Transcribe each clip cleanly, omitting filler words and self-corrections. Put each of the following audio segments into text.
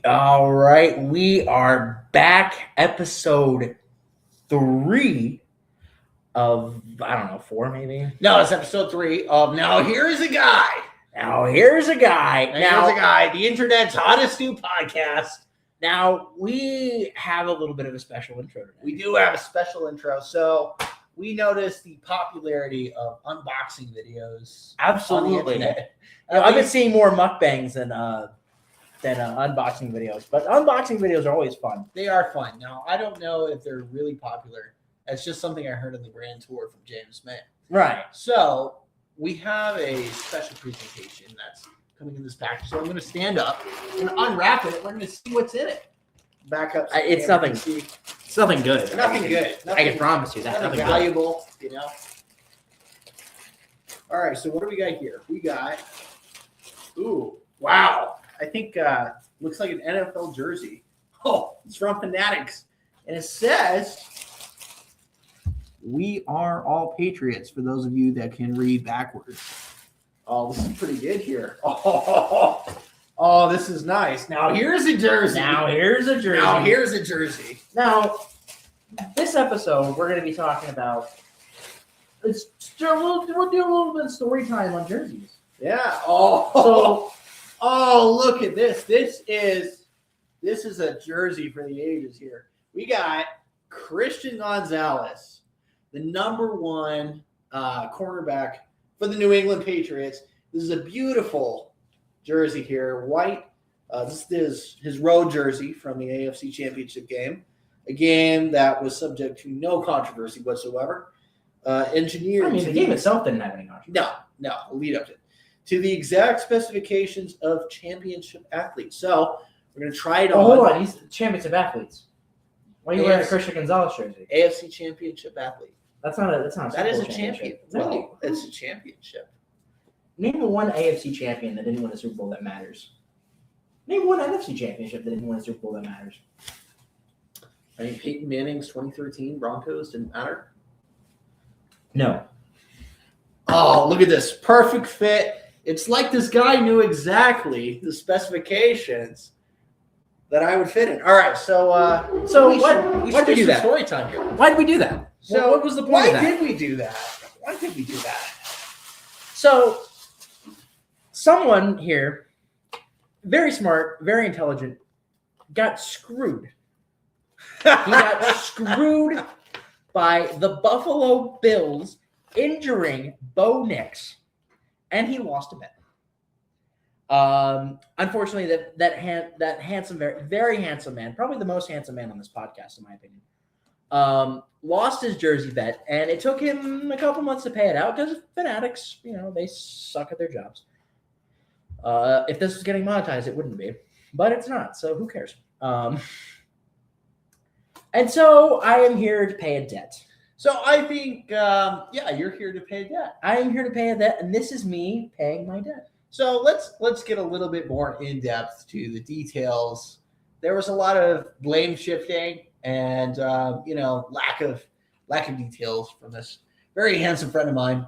All right, we are back. Episode 3 of, I don't know, 4 maybe? No, it's episode 3 of Now Here's a Guy. Here's a guy. The internet's hottest new podcast. Now, we have a little bit of a special intro today. We do have a special intro. So we noticed the popularity of unboxing videos. Absolutely. On the internet. I've been seeing more mukbangs than unboxing videos, but unboxing videos are always fun. They are fun. Now, I don't know if they're really popular. It's just something I heard on the Grand Tour from James May. Right. So we have a special presentation that's coming in this package. So I'm going to stand up and unwrap it. We're going to see what's in it. Back up. So it's nothing. It's nothing good. Nothing good. I can promise you that. Nothing valuable. Good. You know. All right. So what do we got here? We got. Ooh! Wow! I think looks like an NFL jersey. Oh, it's from Fanatics, and it says, "We are all Patriots." For those of you that can read backwards. Oh, this is pretty good here. Oh, this is nice. Now here's a jersey. Now here's a jersey. Now, this episode we're going to be talking about. We'll do a little bit of story time on jerseys. Yeah. Oh, look at this. This is a jersey for the ages here. We got Christian Gonzalez, the number 1 cornerback for the New England Patriots. This is a beautiful jersey here, white. This is his road jersey from the AFC Championship game, a game that was subject to no controversy whatsoever. Engineered. I mean, the game itself didn't have any controversy. No, lead up to the exact specifications of championship athletes. So we're going to try it on. Hold on, he's championship athletes. Why are you wearing a Christian Gonzalez jersey? AFC Championship athlete. That is a champion. No, it's a championship. Name one AFC champion that didn't win a Super Bowl that matters. Name one NFC championship that didn't win a Super Bowl that matters. I mean, Peyton Manning's 2013 Broncos didn't matter. No. Oh, look at this. Perfect fit. It's like this guy knew exactly the specifications that I would fit in. All right, so why did we do that? Story time here. Why did we do that? So what was the point of that? Why did we do that? So someone here, very smart, very intelligent, got screwed. He got screwed by the Buffalo Bills injuring Bo Nix, and he lost a bet. Unfortunately, that handsome, very handsome man, probably the most handsome man on this podcast, in my opinion, lost his jersey bet, and it took him a couple months to pay it out because Fanatics, they suck at their jobs. If this was getting monetized, it wouldn't be, but it's not, so who cares? And so I am here to pay a debt. So I think, you're here to pay a debt. I am here to pay a debt, and this is me paying my debt. So let's get a little bit more in depth to the details. There was a lot of blame shifting and lack of details from this very handsome friend of mine.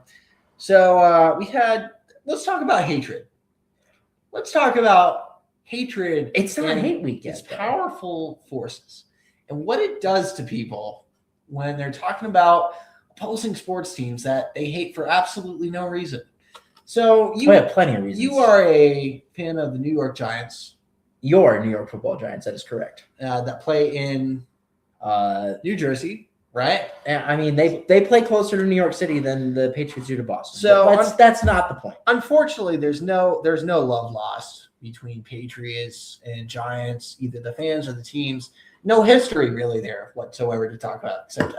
So let's talk about hatred. Let's talk about hatred. It's not hate week yet. It's powerful forces and what it does to people when they're talking about opposing sports teams that they hate for absolutely no reason. So we have plenty of reasons. You are a fan of the New York Giants. Your New York Football Giants, that is correct. That play in New Jersey, right? I mean, they play closer to New York City than the Patriots do to Boston. So that's not the point. Unfortunately, there's no love lost between Patriots and Giants, either the fans or the teams. No history really there whatsoever to talk about, except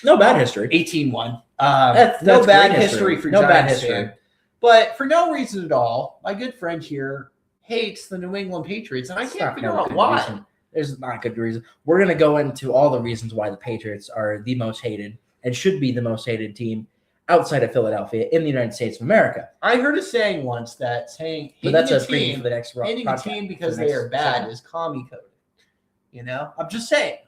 no bad history. 18-1. That's no bad history for no Giants bad history. Fan. But for no reason at all, my good friend here hates the New England Patriots, and I can't figure out why. Reason. There's not a good reason. We're going to go into all the reasons why the Patriots are the most hated and should be the most hated team outside of Philadelphia in the United States of America. I heard a saying once that hating a team for the next hating a team because they are bad is commie coded. I'm just saying.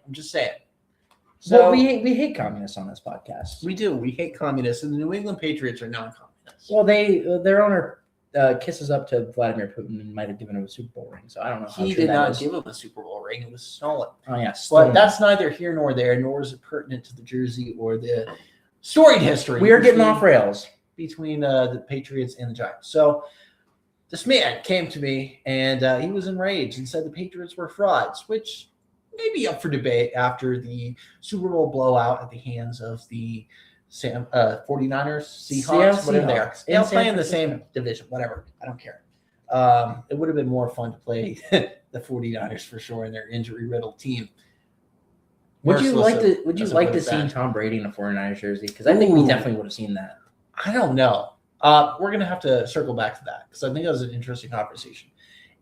So well, we hate communists on this podcast. We do. We hate communists, and the New England Patriots are non-communists. Well, their owner kisses up to Vladimir Putin and might have given him a Super Bowl ring. So I don't know. He did not give him a Super Bowl ring. It was stolen. Oh yeah, But that's neither here nor there, nor is it pertinent to the jersey or the storied history. We are getting off rails between the Patriots and the Giants. So this man came to me and he was enraged and said the Patriots were frauds, which may be up for debate after the Super Bowl blowout at the hands of the 49ers, Seahawks, whatever they are. They'll play in the same division, whatever. I don't care. It would have been more fun to play the 49ers for sure and their injury-riddled team. Would you like to see Tom Brady in a 49ers jersey? Because I think we definitely would have seen that. I don't know. We're going to have to circle back to that because I think that was an interesting conversation.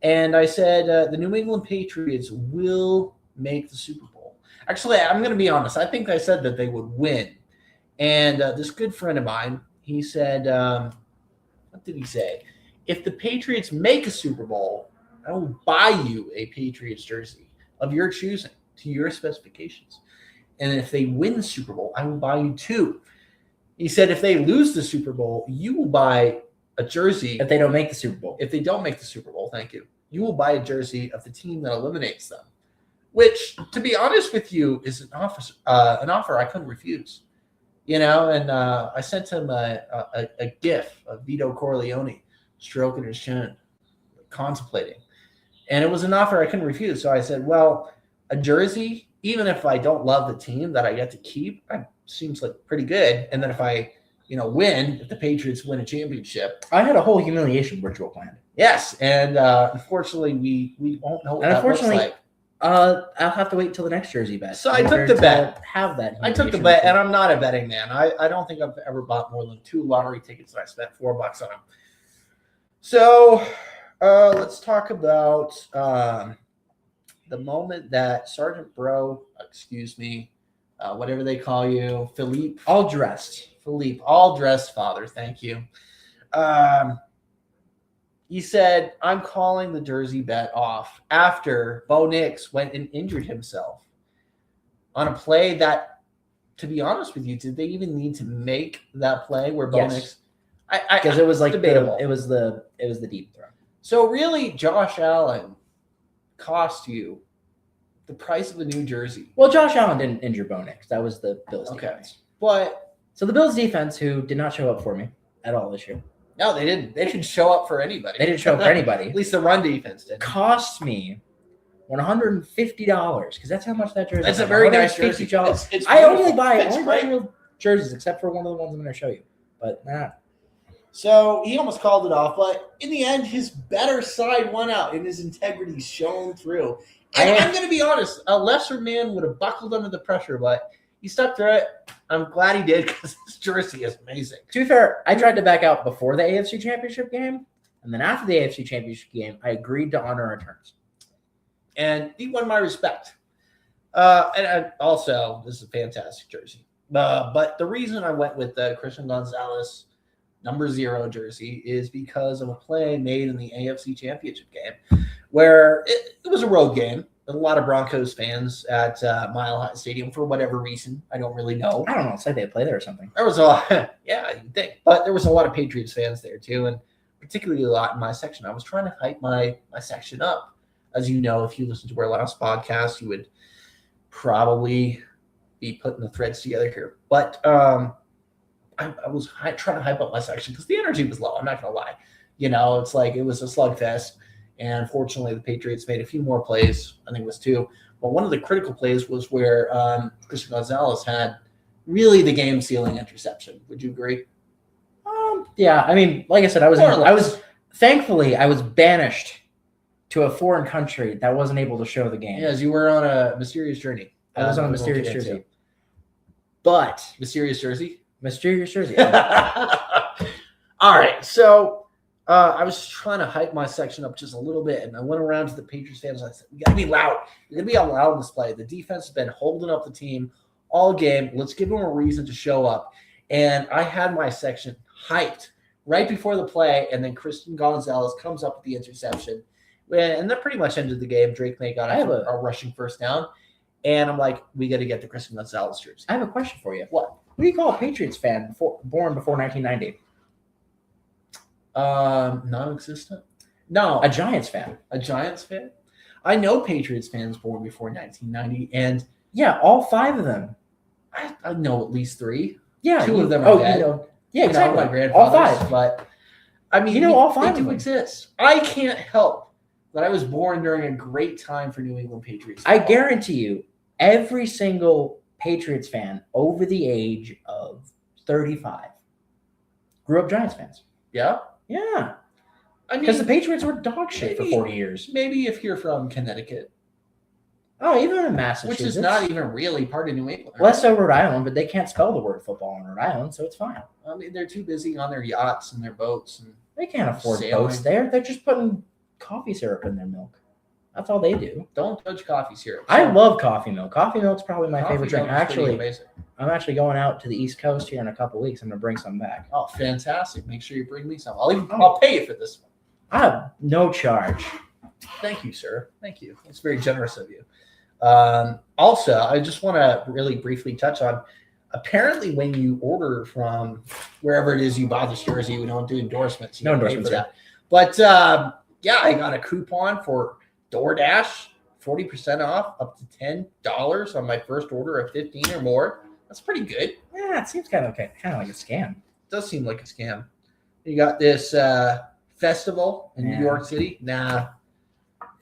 And I said the New England Patriots will make the Super Bowl. Actually, I'm going to be honest. I think I said that they would win. And this good friend of mine, he said, what did he say? If the Patriots make a Super Bowl, I will buy you a Patriots jersey of your choosing to your specifications. And if they win the Super Bowl, I will buy you 2. He said if they lose the Super Bowl, you will buy a jersey. If they don't make the Super Bowl. If they don't make the Super Bowl, thank you. You will buy a jersey of the team that eliminates them. Which, to be honest with you, is an offer I couldn't refuse. And I sent him a GIF of Vito Corleone stroking his chin, contemplating. And it was an offer I couldn't refuse. So I said, well, a jersey, even if I don't love the team that I get to keep, seems like pretty good. And then if I, win, if the Patriots win a championship. I had a whole humiliation ritual planned. Yes. And unfortunately, we won't know what that looks like. I'll have to wait till the next jersey bet. So I took the bet. Have that. I took the bet, and I'm not a betting man. I don't think I've ever bought more than 2 lottery tickets that I spent $4 on them. So let's talk about the moment that Sergeant Bro, whatever they call you, Philippe, all dressed, father, thank you. He said, I'm calling the jersey bet off after Bo Nix went and injured himself on a play that, to be honest with you, did they even need to make that play where Bo Nix? Because it was like debatable. It was the deep throw. So really, Josh Allen cost you the price of a new jersey. Well, Josh Allen didn't injure Bo Nix. That was the Bills defense. So the Bills defense, who did not show up for me at all this year. No, they didn't. They didn't show up for anybody. They didn't show up for anybody. At least the run defense did. Cost me $150 because that's how much that jersey. That's a very nice jersey. I only buy real jerseys except for one of the ones I'm going to show you. But nah. So he almost called it off, but in the end, his better side won out and his integrity shone through. And I'm going to be honest, a lesser man would have buckled under the pressure, but he stuck through it. I'm glad he did because this jersey is amazing. To be fair, I tried to back out before the AFC Championship game, and then after the AFC Championship game, I agreed to honor our terms. And he won my respect. And also, this is a fantastic jersey. But the reason I went with the Christian Gonzalez number 0 jersey is because of a play made in the AFC Championship game where it was a road game. A lot of Broncos fans at Mile High Stadium for whatever reason. I don't really know. I don't know. It's like they play there or something. There was a lot. Yeah, you'd think. But there was a lot of Patriots fans there too, and particularly a lot in my section. I was trying to hype my section up. As you know, if you listened to our last podcast, you would probably be putting the threads together here. But I was trying to hype up my section because the energy was low. I'm not going to lie. It's like it was a slugfest. And unfortunately, the Patriots made a few more plays. I think it was 2. But one of the critical plays was where Christian Gonzalez had really the game-sealing interception. Would you agree? Yeah. I mean, like I said, I was thankfully I was banished to a foreign country that wasn't able to show the game. Yes, you were on a mysterious journey. I was on a mysterious jersey. But mysterious jersey. All right, so. I was trying to hype my section up just a little bit, and I went around to the Patriots fans and I said, we got to be loud. We're going to be loud in this play. The defense has been holding up the team all game. Let's give them a reason to show up. And I had my section hyped right before the play, and then Christian Gonzalez comes up with the interception. And that pretty much ended the game. Drake May got a rushing first down. And I'm like, we got to get the Christian Gonzalez jersey. I have a question for you. What? What do you call a Patriots fan born before 1990? Non-existent. No, A Giants fan. a Giants fan. I know Patriots fans born before 1990, and Yeah, all 5 of them. I know at least 3. Yeah, 2 of them are dead. Yeah, exactly. My grandfather's. All 5. But I mean, all 5 they of do them. exist. I can't help that I was born during a great time for New England Patriots. I guarantee you, every single Patriots fan over the age of 35 grew up Giants fans. Yeah. Yeah. I mean, Because the Patriots were dog shit for 40 years. Maybe if you're from Connecticut. Oh, even in Massachusetts. Which is not even really part of New England. Less so Rhode Island, but they can't spell the word football in Rhode Island, so it's fine. I mean, they're too busy on their yachts and their boats. And They can't afford sailing. boats there. They're just putting coffee syrup in their milk. That's all they do. Don't touch coffee syrup. I love coffee milk. Coffee milk's probably my Coffee favorite drink. milk is pretty Actually, amazing. I'm actually going out to the East Coast here in a couple weeks. I'm gonna bring some back. Oh, fantastic! Make sure you bring me some. I'll pay you for this one. I have no charge. Thank you, sir. Thank you. That's very generous of you. Also, I just want to really briefly touch on. Apparently, when you order from wherever it is you buy this jersey, we don't do endorsements. No endorsements for that. But yeah, I got a coupon for DoorDash, 40% off, up to $10 on my first order of 15 or more. That's pretty good. Yeah, it seems kind of like a scam. It does seem like a scam. You got this festival in New York City. Nah,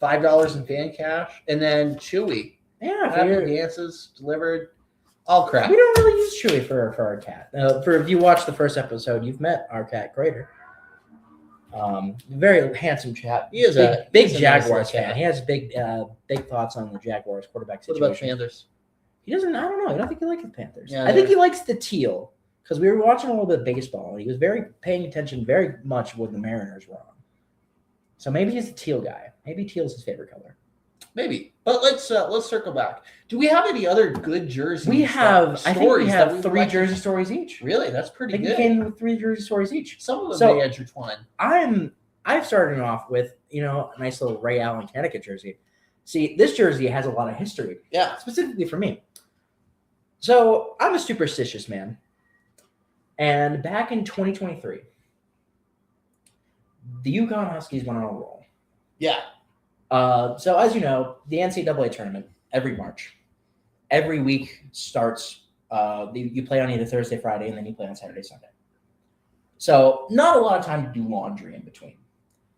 $5 in fan cash, and then Chewy. Yeah, Happy dances delivered. All crap. We don't really use Chewy for our cat. If you watch the first episode, you've met our cat Crater. Very handsome chap. He is big a nice Jaguars little fan. cat. He has big thoughts on the Jaguars quarterback What situation. about Panthers? He doesn't. I don't know. I don't think he likes the Panthers. Yeah, I think he likes the teal because we were watching a little bit of baseball and he was paying attention very much when the Mariners were on. So maybe he's a teal guy. Maybe teal's his favorite color. Maybe, but let's circle back. Do we have any other good jerseys? We have. I think we have 3 like? jersey stories each. Really, that's I pretty think good. we came with 3 jersey stories each. Some of them So- may intertwine. I've started off with a nice little Ray Allen Connecticut jersey. See, this jersey has a lot of history, Yeah. specifically for me. So I'm a superstitious man, and back in 2023, the Yukon Huskies went on a roll. Yeah. So as you know, the NCAA tournament every March, every week starts. You play on either Thursday, Friday, and then you play on Saturday, Sunday. So not a lot of time to do laundry in between.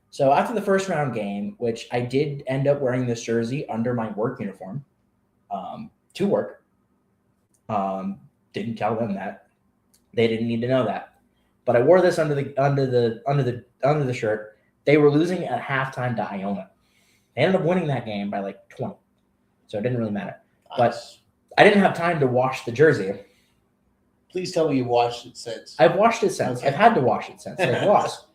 So after the first round game, which I did end up wearing this jersey under my work uniform to work. Didn't tell them that. They didn't need to know that. But I wore this under the shirt. They were losing at halftime to Iona. They ended up winning that game by like 20. So it didn't really matter. But I didn't have time to wash the jersey. Please tell me you watched it since. I've washed it since. Okay. I've had to wash it since. I've lost.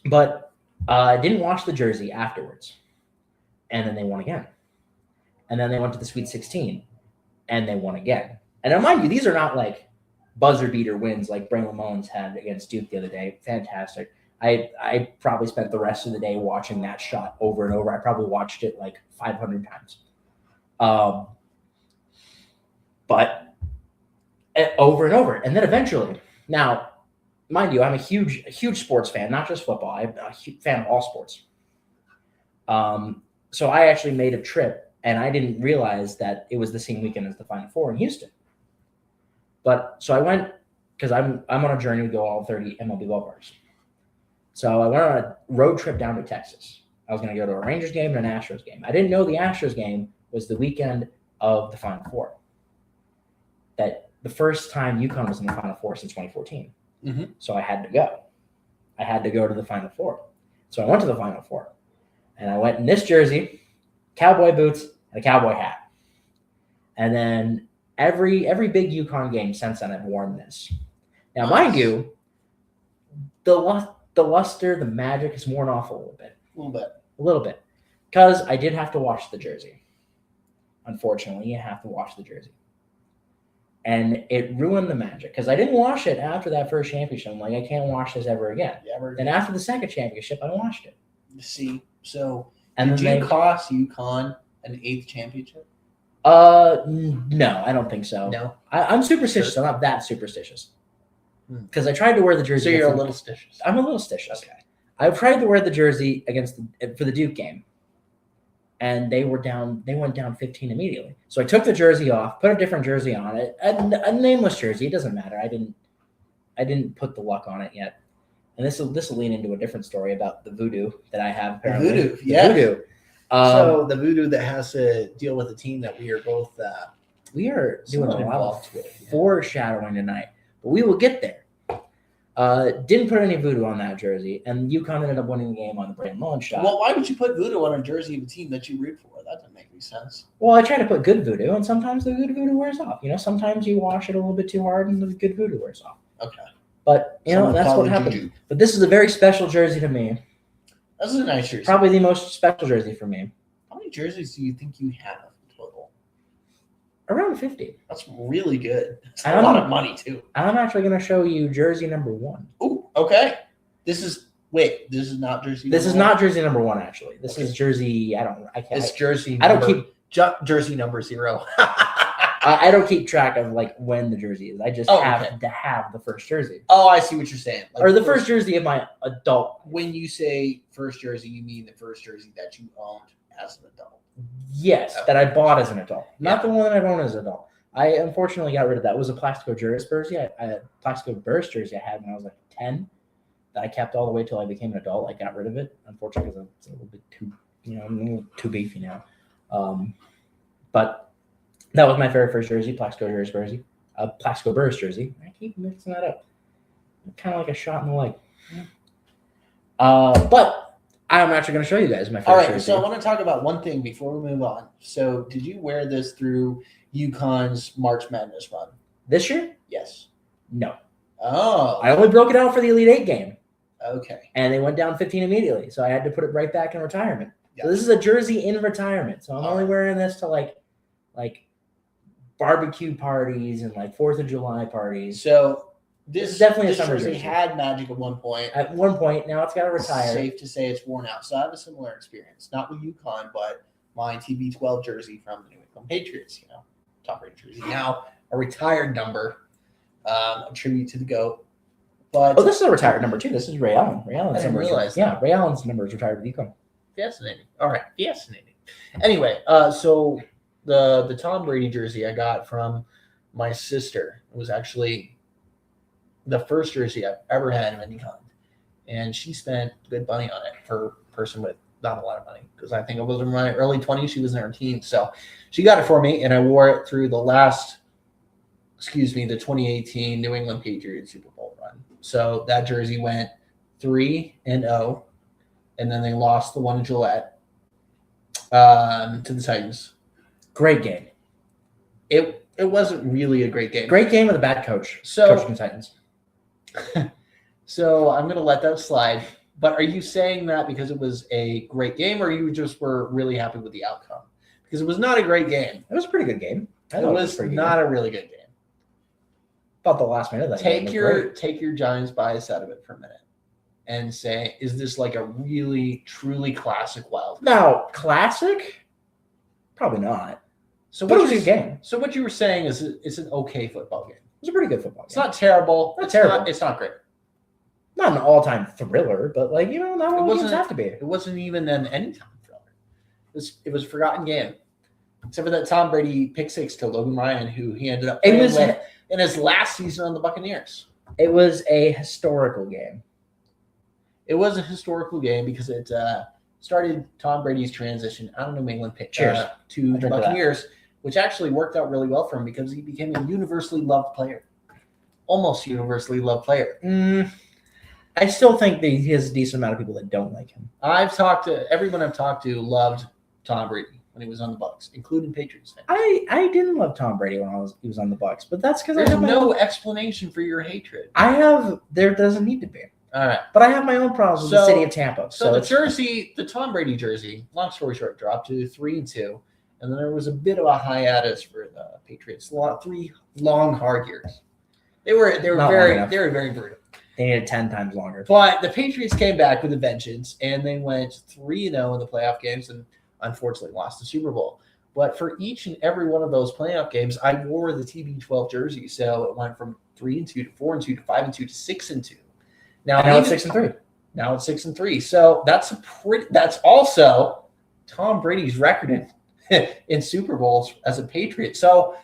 But I didn't wash the jersey afterwards. And then they won again. And then they went to the Sweet 16. And they won again. And now, mind you, these are not like buzzer beater wins like Braylon Mullins had against Duke the other day. Fantastic. I probably spent the rest of the day watching that shot over and over. I probably watched it like 500 times. But over and over. And then eventually, now, mind you, I'm a huge sports fan, not just football. I'm a huge fan of all sports. So I actually made a trip, and I didn't realize that it was the same weekend as the Final Four in Houston. But so I went because I'm on a journey to go all 30 MLB ballparks. So I went on a road trip down to Texas. I was going to go to a Rangers game and an Astros game. I didn't know the Astros game was the weekend of the Final Four. That the first time UConn was in the Final Four since 2014. Mm-hmm. So I had to go. I had to go to the Final Four. So I went to the Final Four. And I went in this jersey, cowboy boots, and a cowboy hat. And then every big UConn game since then, I've worn this. Now, mind you, the luster, the magic has worn off a little bit. A little bit. Because I did have to wash the jersey. Unfortunately, you have to wash the jersey. And it ruined the magic. Because I didn't wash it after that first championship. I'm like, I can't wash this ever again. Then after the second championship, I washed it. See, so And did then you cost UConn an 8th championship? No, I don't think so. No. I'm superstitious. I'm not that superstitious. because I tried to wear the jersey. So you're a little stitious. I'm a little stitious. Okay. I tried to wear the jersey for the Duke game, and they went down 15 immediately. So I took the jersey off, put a different jersey on it, a nameless jersey. It doesn't matter. I didn't put the luck on it yet. And this will lean into a different story about the voodoo that I have. Apparently. Voodoo, yeah. Voodoo. So the voodoo that has to deal with a team that we are both. We are doing a lot of involved with. foreshadowing tonight, but we will get there. Didn't put any voodoo on that jersey, and UConn ended up winning the game on the Brandon Mullen shot. Well, why would you put voodoo on a jersey of a team that you root for? That doesn't make any sense. Well, I try to put good voodoo, and sometimes the good voodoo wears off. Sometimes you wash it a little bit too hard, and the good voodoo wears off. Okay. But that's what happened. Juju. But this is a very special jersey to me. This is a nice jersey. Probably the most special jersey for me. How many jerseys do you think you have total? Around 50. That's really good. That's a lot of money too. I'm actually going to show you jersey number 1. Ooh, okay. This is not jersey. This is not jersey number 1. Actually, this is jersey. It's jersey. I don't keep jersey number 0. I don't keep track of when the jersey is. I just have to have the first jersey. Oh, I see what you're saying. Or the first jersey of my adult. When you say first jersey, you mean the first jersey that you owned as an adult? Yes, that I bought as an adult, not the one that I've owned as an adult. I unfortunately got rid of that. It was a Plaxico jersey. Plaxico Burst jersey I had when I was 10. That I kept all the way till I became an adult. I got rid of it, unfortunately, because it's a little bit too, I'm a little too beefy now. But that was my very first jersey, Plaxico jersey, Plaxico Burst jersey. I keep mixing that up. Kind of like a shot in the leg. But I'm actually going to show you guys my first jersey. So I want to talk about one thing before we move on. So did you wear this through UConn's March Madness run? This year? Yes. No. Oh. I only broke it out for the Elite 8 game. Okay. And they went down 15 immediately. So I had to put it right back in retirement. Yeah. So this is a jersey in retirement. So I'm only wearing this to like barbecue parties and 4th of July parties. So this is definitely a summer jersey jersey. had magic at one point. At one point, now it's got to retire. Safe to say it's worn out. So I have a similar experience, not with UConn, but my TB12 jersey from the New England Patriots. Top rated jersey. Now a retired number, a tribute to the GOAT. But this is a retired number too. This is Ray Allen. Ray Allen's I didn't number. realize Yeah, Ray Allen's number is retired with UConn. Fascinating. All right, fascinating. Anyway, so the Tom Brady jersey I got from my sister was actually the first jersey I've ever had of any kind, and she spent good money on it for a person with not a lot of money, because I think I was in my early 20s. She was in her teens, so she got it for me, and I wore it through the 2018 New England Patriots Super Bowl run. So that jersey went 3-0, and then they lost the one in Gillette to the Titans. Great game. It wasn't really a great game. Great game with a bad coach. So coaching the Titans. So I'm going to let that slide. But are you saying that because it was a great game, or you just were really happy with the outcome? Because it was not a great game. It was a pretty good game. It was not a really good game. About the last minute of that game. Take your Giants bias out of it for a minute and say, is this like a really, truly classic wild? Now, classic? Probably not. So what was your game? So what you were saying is it's an okay football game. It's a pretty good football game. It's not terrible. Not terrible. It's not great. Not an all-time thriller, but not all games have to be. It wasn't even an anytime thriller. It was a forgotten game. Except for that Tom Brady pick six to Logan Ryan, who he ended up playing with in his last season on the Buccaneers. It was a historical game. It was a historical game because it started Tom Brady's transition out of New England to the Buccaneers, which actually worked out really well for him because he became a universally loved player. Almost universally loved player. I still think that he has a decent amount of people that don't like him. Everyone I've talked to loved Tom Brady when he was on the Bucs, including Patriots fans. I didn't love Tom Brady when he was on the Bucs, but that's because there's no explanation for your hatred. There doesn't need to be. All right, but I have my own problems with the city of Tampa. So the Tom Brady jersey, long story short, dropped to 3-2, and then there was a bit of a hiatus for the Patriots. 3 long, hard years. They were very brutal. They needed 10 times longer. But the Patriots came back with a vengeance, and they went 3-0 in the playoff games and unfortunately lost the Super Bowl. But for each and every one of those playoff games, I wore the TB12 jersey. So it went from 3-2 to 4-2 to 5-2 to 6-2. Now it's 6-3. Now it's 6-3. So that's also Tom Brady's record in Super Bowls as a Patriot. So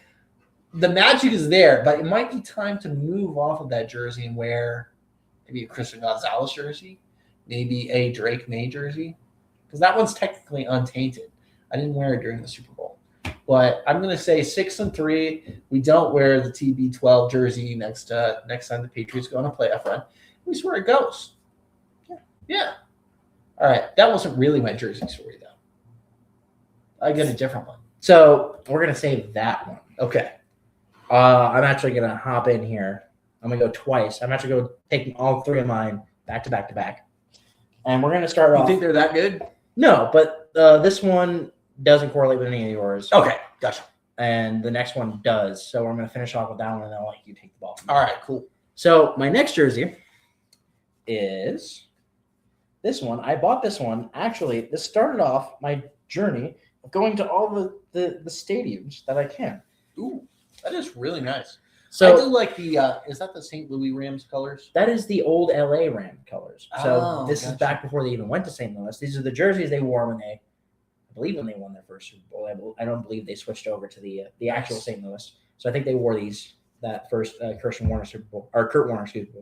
the magic is there, but it might be time to move off of that jersey and wear maybe a Christian Gonzalez jersey, maybe a Drake May jersey, because that one's technically untainted. I didn't wear it during the Super Bowl. But I'm going to say 6-3. We don't wear the TB12 jersey next time the Patriots go on a playoff run. We see where it goes. Yeah. All right. That wasn't really my jersey story, though. I get a different one. So we're going to save that one. Okay. I'm actually going to hop in here. I'm going to go twice. I'm actually going to take all three of mine back to back to back. And we're going to start off. You think they're that good? No, but this one doesn't correlate with any of yours. Okay. Gotcha. And the next one does. So I'm going to finish off with that one, and then I'll let you take the ball. All right. Cool. So my next jersey is this one. I bought this one. Actually, this started off my journey of going to all the stadiums that I can. Ooh, that is really nice. So I do like the is that the St. Louis Rams colors? That is the old LA Ram colors. So this is gotcha. back before they even went to St. Louis. These are the jerseys they wore when I believe when they won their first Super Bowl. I don't believe they switched over to the actual St. Louis. So I think they wore that first Kurt Warner Super Bowl,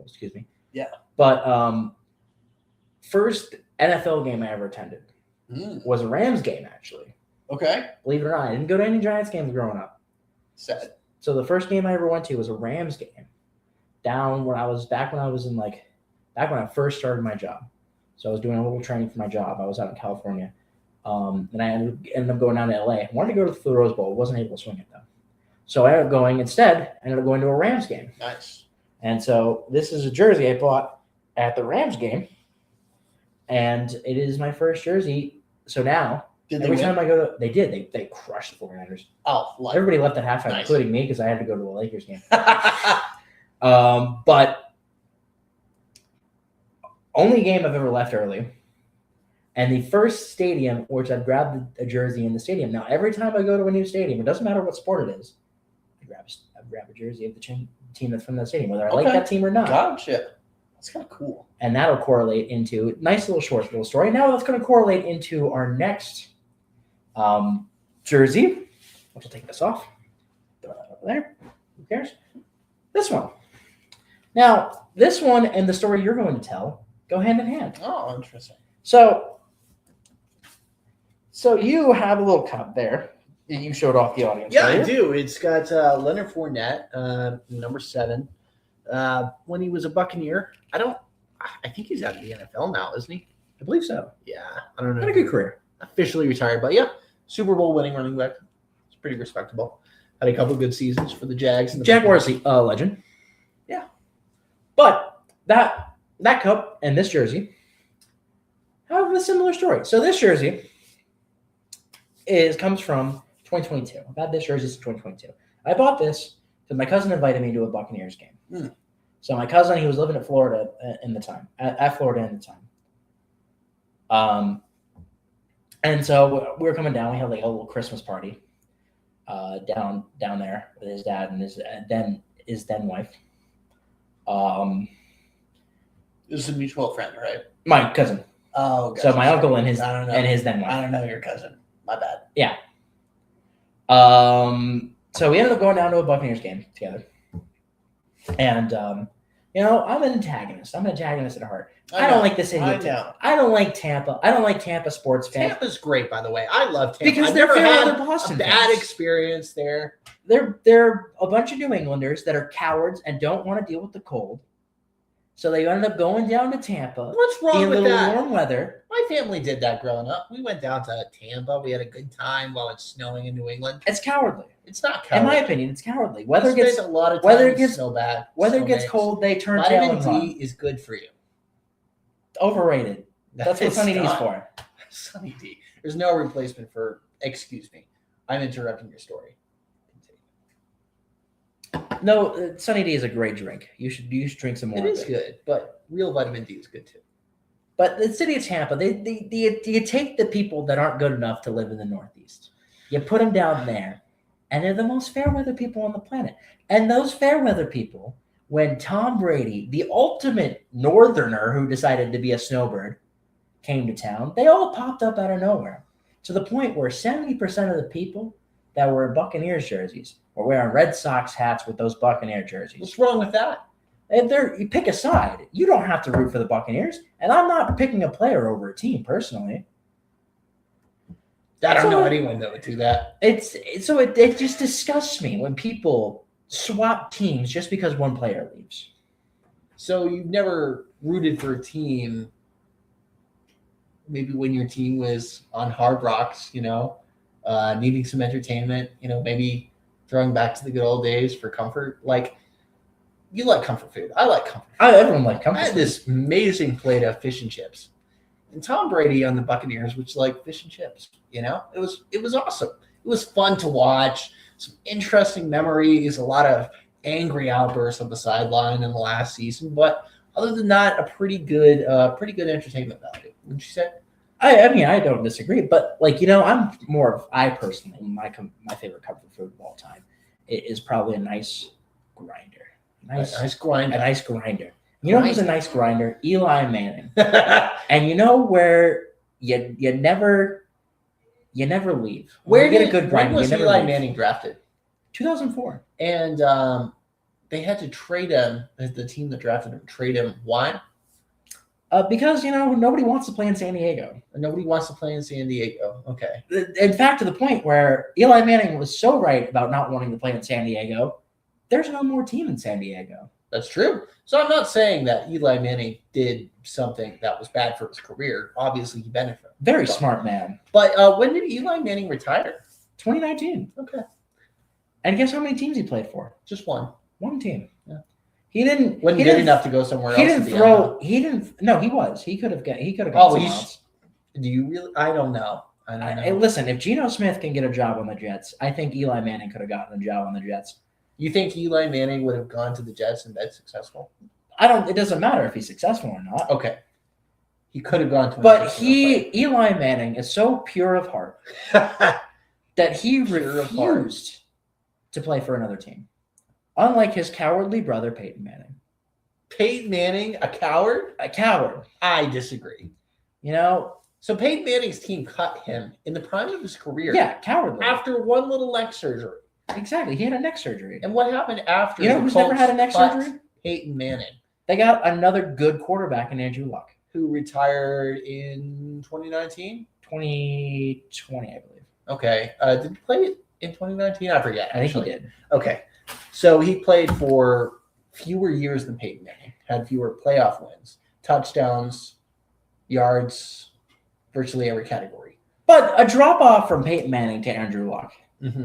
excuse me. Yeah. But first NFL game I ever attended was a Rams game, actually. Okay. Believe it or not, I didn't go to any Giants games growing up. Sad. So the first game I ever went to was a Rams game down when I was back when I first started my job. So I was doing a little training for my job. I was out in California. And I ended up going down to LA. I wanted to go to the Rose Bowl. Wasn't able to swing it, though. So I ended up going to a Rams game. Nice. And so this is a jersey I bought at the Rams game. And it is my first jersey. So now, every time I go to – they did. They crushed the 49ers. Oh, Everybody left at halftime, nice. including me, because I had to go to a Lakers game. But only game I've ever left early. And the first stadium which I've grabbed a jersey in the stadium. Now, every time I go to a new stadium, it doesn't matter what sport it is, I grab a jersey of the team that's from that stadium, whether I like that team or not. Gotcha. That's kind of cool. And that'll correlate into nice little short little story. Now that's going to correlate into our next jersey, which will take this off. Throw that over there. Who cares? This one. Now, this one and the story you're going to tell go hand in hand. Oh, interesting. So you have a little cup there that you showed off the audience. Yeah, right? I do. It's got Leonard Fournette, number 7. When he was a Buccaneer, I think he's out of the NFL now, isn't he? I believe so. Yeah, I don't know. Had a good career. Officially retired, but yeah, Super Bowl winning running back. It's pretty respectable. Had a couple good seasons for the Jags. And the Jaguars legend. Yeah. But that cup and this jersey have a similar story. So this jersey comes from 2022. I've had this jersey since 2022. I bought this because my cousin invited me to a Buccaneers game. So my cousin, he was living in Florida at Florida at the time. And so we were coming down. We had like a little Christmas party down there with his dad and his then wife. This is a mutual friend, right? My cousin. Oh, gotcha. So my uncle and his then wife. I don't know your cousin. My bad. Yeah. So we ended up going down to a Buccaneers game together. And I'm an antagonist. I'm an antagonist at heart. I don't like the city of Tampa. I don't like Tampa. I don't like Tampa sports fans. Tampa's great, by the way. I love Tampa. Because they're Boston a bad fans. experience there. They're a bunch of New Englanders that are cowards and don't want to deal with the cold. So they ended up going down to Tampa. What's wrong with that? Warm weather. My family did that growing up. We went down to Tampa. We had a good time while it's snowing in New England. It's cowardly. It's not cowardly. In my opinion, it's cowardly. Weather gets a lot of weather time gets snowbag. Weather gets cold. They turn tail and Vitamin run. D is good for you. Overrated. That's what Sunny D is for. Sunny D. There's no replacement for. Excuse me. I'm interrupting your story. No, Sunny D is a great drink. You should drink some more. It is good, but real vitamin D is good too. But the city of Tampa, you take the people that aren't good enough to live in the Northeast. You put them down there, and they're the most fair weather people on the planet. And those fair weather people, when Tom Brady, the ultimate northerner who decided to be a snowbird, came to town, they all popped up out of nowhere. To the point where 70% of the people that were in Buccaneers jerseys were wearing Red Sox hats with those Buccaneer jerseys. What's wrong with that? And you pick a side. You don't have to root for the Buccaneers. And I'm not picking a player over a team personally. I don't know anyone that would do that. It just disgusts me when people swap teams just because one player leaves. So you've never rooted for a team, maybe when your team was on Hard Rocks, needing some entertainment, maybe throwing back to the good old days for comfort. Like, you like comfort food. I like comfort food. Everyone likes comfort I had food. this amazing plate of fish and chips. And Tom Brady on the Buccaneers, which like fish and chips, it was awesome. It was fun to watch. Some interesting memories, a lot of angry outbursts on the sideline in the last season. But other than that, a pretty good entertainment value. Wouldn't you say? I mean, I don't disagree, but I personally, my favorite comfort food of all time is probably a nice grinder. A nice grinder. You know who's a nice grinder? Eli Manning. And you know where you never leave. Where get a good grinder? When was Eli Manning drafted? 2004. And they had to trade him. The team that drafted him trade him. Why? Because nobody wants to play in San Diego. Nobody wants to play in San Diego. Okay. In fact, to the point where Eli Manning was so right about not wanting to play in San Diego, there's no more team in San Diego. That's true. So I'm not saying that Eli Manning did something that was bad for his career. Obviously, he benefited. Very smart man. But when did Eli Manning retire? 2019. Okay. And guess how many teams he played for? Just one. One team. Yeah. He didn't. Wasn't good enough to go somewhere else. He didn't. No, he was. He could have got. else. Do you really? I don't know. Listen, if Geno Smith can get a job on the Jets, I think Eli Manning could have gotten a job on the Jets. You think Eli Manning would have gone to the Jets and been successful? It doesn't matter if he's successful or not. Okay. He could have gone to. But Eli Manning is so pure of heart that he refused to play for another team. Unlike his cowardly brother, Peyton Manning. Peyton Manning, a coward? A coward. I disagree. So Peyton Manning's team cut him in the prime of his career. Yeah, cowardly. After one little leg surgery. Exactly. He had a neck surgery. And what happened after? Who's never had a neck surgery? Peyton Manning. They got another good quarterback in Andrew Luck. Who retired in 2019? 2020, I believe. Okay. Did he play in 2019? I forget. I think he did. Okay. So he played for fewer years than Peyton Manning, had fewer playoff wins, touchdowns, yards, virtually every category. But a drop-off from Peyton Manning to Andrew Luck. Mm-hmm.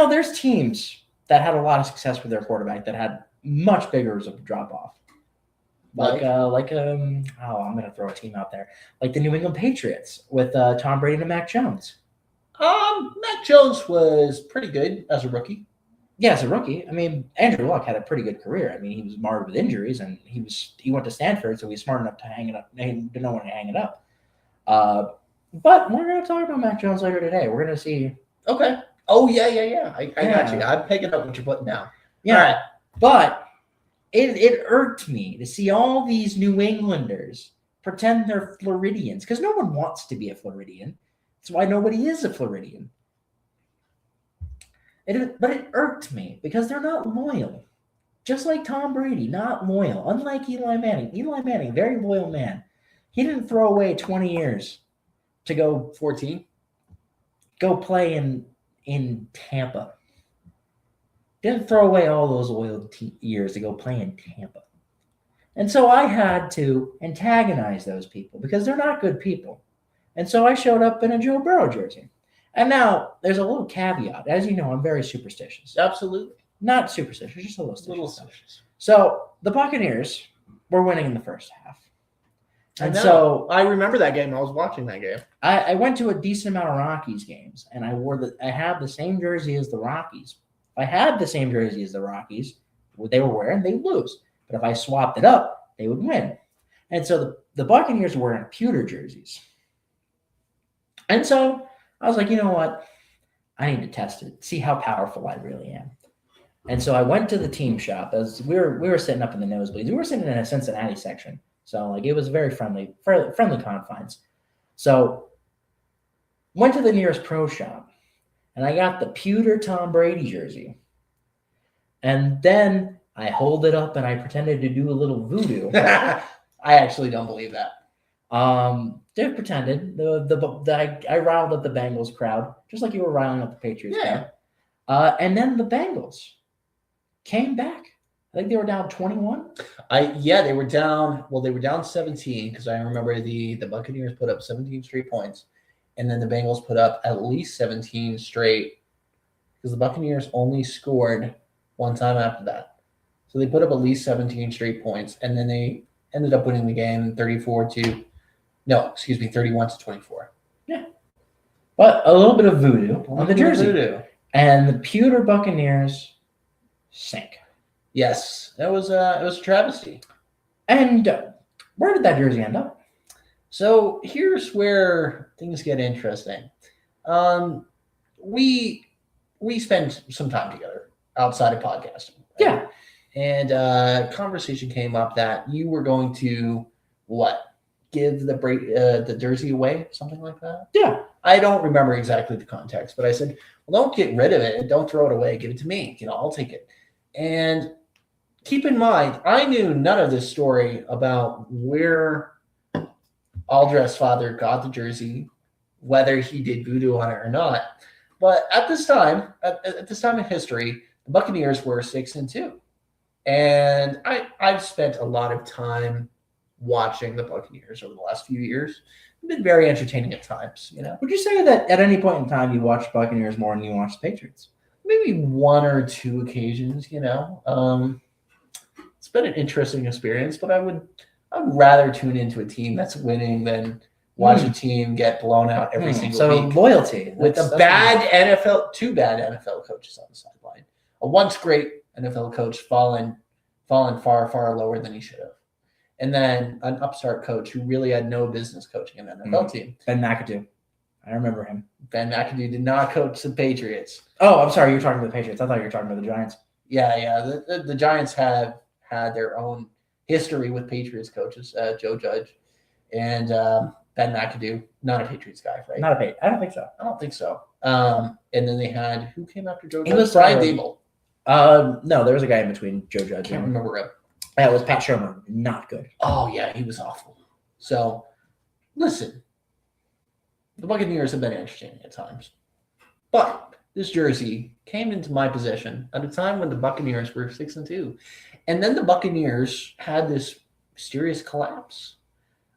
There's teams that had a lot of success with their quarterback that had much bigger of a drop-off. I'm going to throw a team out there. Like the New England Patriots with Tom Brady and Mac Jones. Mac Jones was pretty good as a rookie. Yeah, as a rookie. I mean, Andrew Luck had a pretty good career. I mean, he was marred with injuries, and he went to Stanford, so he's smart enough to hang it up, to know when to hang it up. But we're going to talk about Mac Jones later today. We're going to see. Okay. Oh, yeah. I got you. I'm picking up what you're putting down. Yeah. All right. But it irked me to see all these New Englanders pretend they're Floridians, because no one wants to be a Floridian. That's why nobody is a Floridian. But it irked me because they're not loyal. Just like Tom Brady, not loyal. Unlike Eli Manning. Eli Manning, very loyal man. He didn't throw away 20 years to go 14. Go play in Tampa. Didn't throw away all those loyal years to go play in Tampa. And so I had to antagonize those people because they're not good people. And so I showed up in a Joe Burrow jersey. And now there's a little caveat. As you know, I'm very superstitious. Absolutely. Not superstitious, just a little superstitious. So the Buccaneers were winning in the first half. And so I remember that game. I was watching that game. I went to a decent amount of Rockies games, and I had the same jersey as the Rockies. If I had the same jersey as the Rockies, what they were wearing, they'd lose. But if I swapped it up, they would win. And so the Buccaneers were wearing pewter jerseys. And so I was like, you know what? I need to test it, see how powerful I really am. And so I went to the team shop as we were sitting up in the nosebleeds. We were sitting in a Cincinnati section, so like it was very friendly confines. So went to the nearest pro shop, and I got the pewter Tom Brady jersey. And then I hold it up and I pretended to do a little voodoo. I actually don't believe that. They pretended I riled up the Bengals crowd, just like you were riling up the Patriots crowd. And then the Bengals came back. I think they were down 21. They were down. Well, they were down 17 because I remember the Buccaneers put up 17 straight points, and then the Bengals put up at least 17 straight because the Buccaneers only scored one time after that. So they put up at least 17 straight points, and then they ended up winning the game 31 to 24. Yeah. But a little bit of voodoo on the jersey. Voodoo. And the pewter Buccaneers sank. Yes, it was a travesty. And where did that jersey end up? So here's where things get interesting. We spent some time together outside of podcasting. Right? Yeah. And conversation came up that you were going to give the jersey away, something like that. Yeah. I don't remember exactly the context, but I said, well, don't get rid of it. Don't throw it away. Give it to me. I'll take it. And keep in mind, I knew none of this story about where Aldress's father got the jersey, whether he did voodoo on it or not. But at this time in history, the Buccaneers were 6-2. And I've spent a lot of time watching the Buccaneers over the last few years. It's been very entertaining at times, Would you say that at any point in time you watched Buccaneers more than you watched the Patriots? Maybe one or two occasions, It's been an interesting experience, but I'd rather tune into a team that's winning than watch a team get blown out every single week. So loyalty. With two bad NFL coaches on the sideline. A once great NFL coach fallen far, far lower than he should have. And then an upstart coach who really had no business coaching an NFL team. Ben McAdoo. I remember him. Ben McAdoo did not coach the Patriots. Oh, I'm sorry. You were talking about the Patriots. I thought you were talking about the Giants. Yeah. The Giants have had their own history with Patriots coaches, Joe Judge and Ben McAdoo. Not a Patriots guy, right? Not a Patriot. I don't think so. I don't think so. And then they had, who came after Joe Judge? It was Brian Dable. No, there was a guy in between Joe Judge. I can't remember him. That was Pat Shermer. Not good. Oh, yeah, he was awful. So, listen, the Buccaneers have been entertaining at times. But this jersey came into my possession at a time when the Buccaneers were 6-2. And then the Buccaneers had this mysterious collapse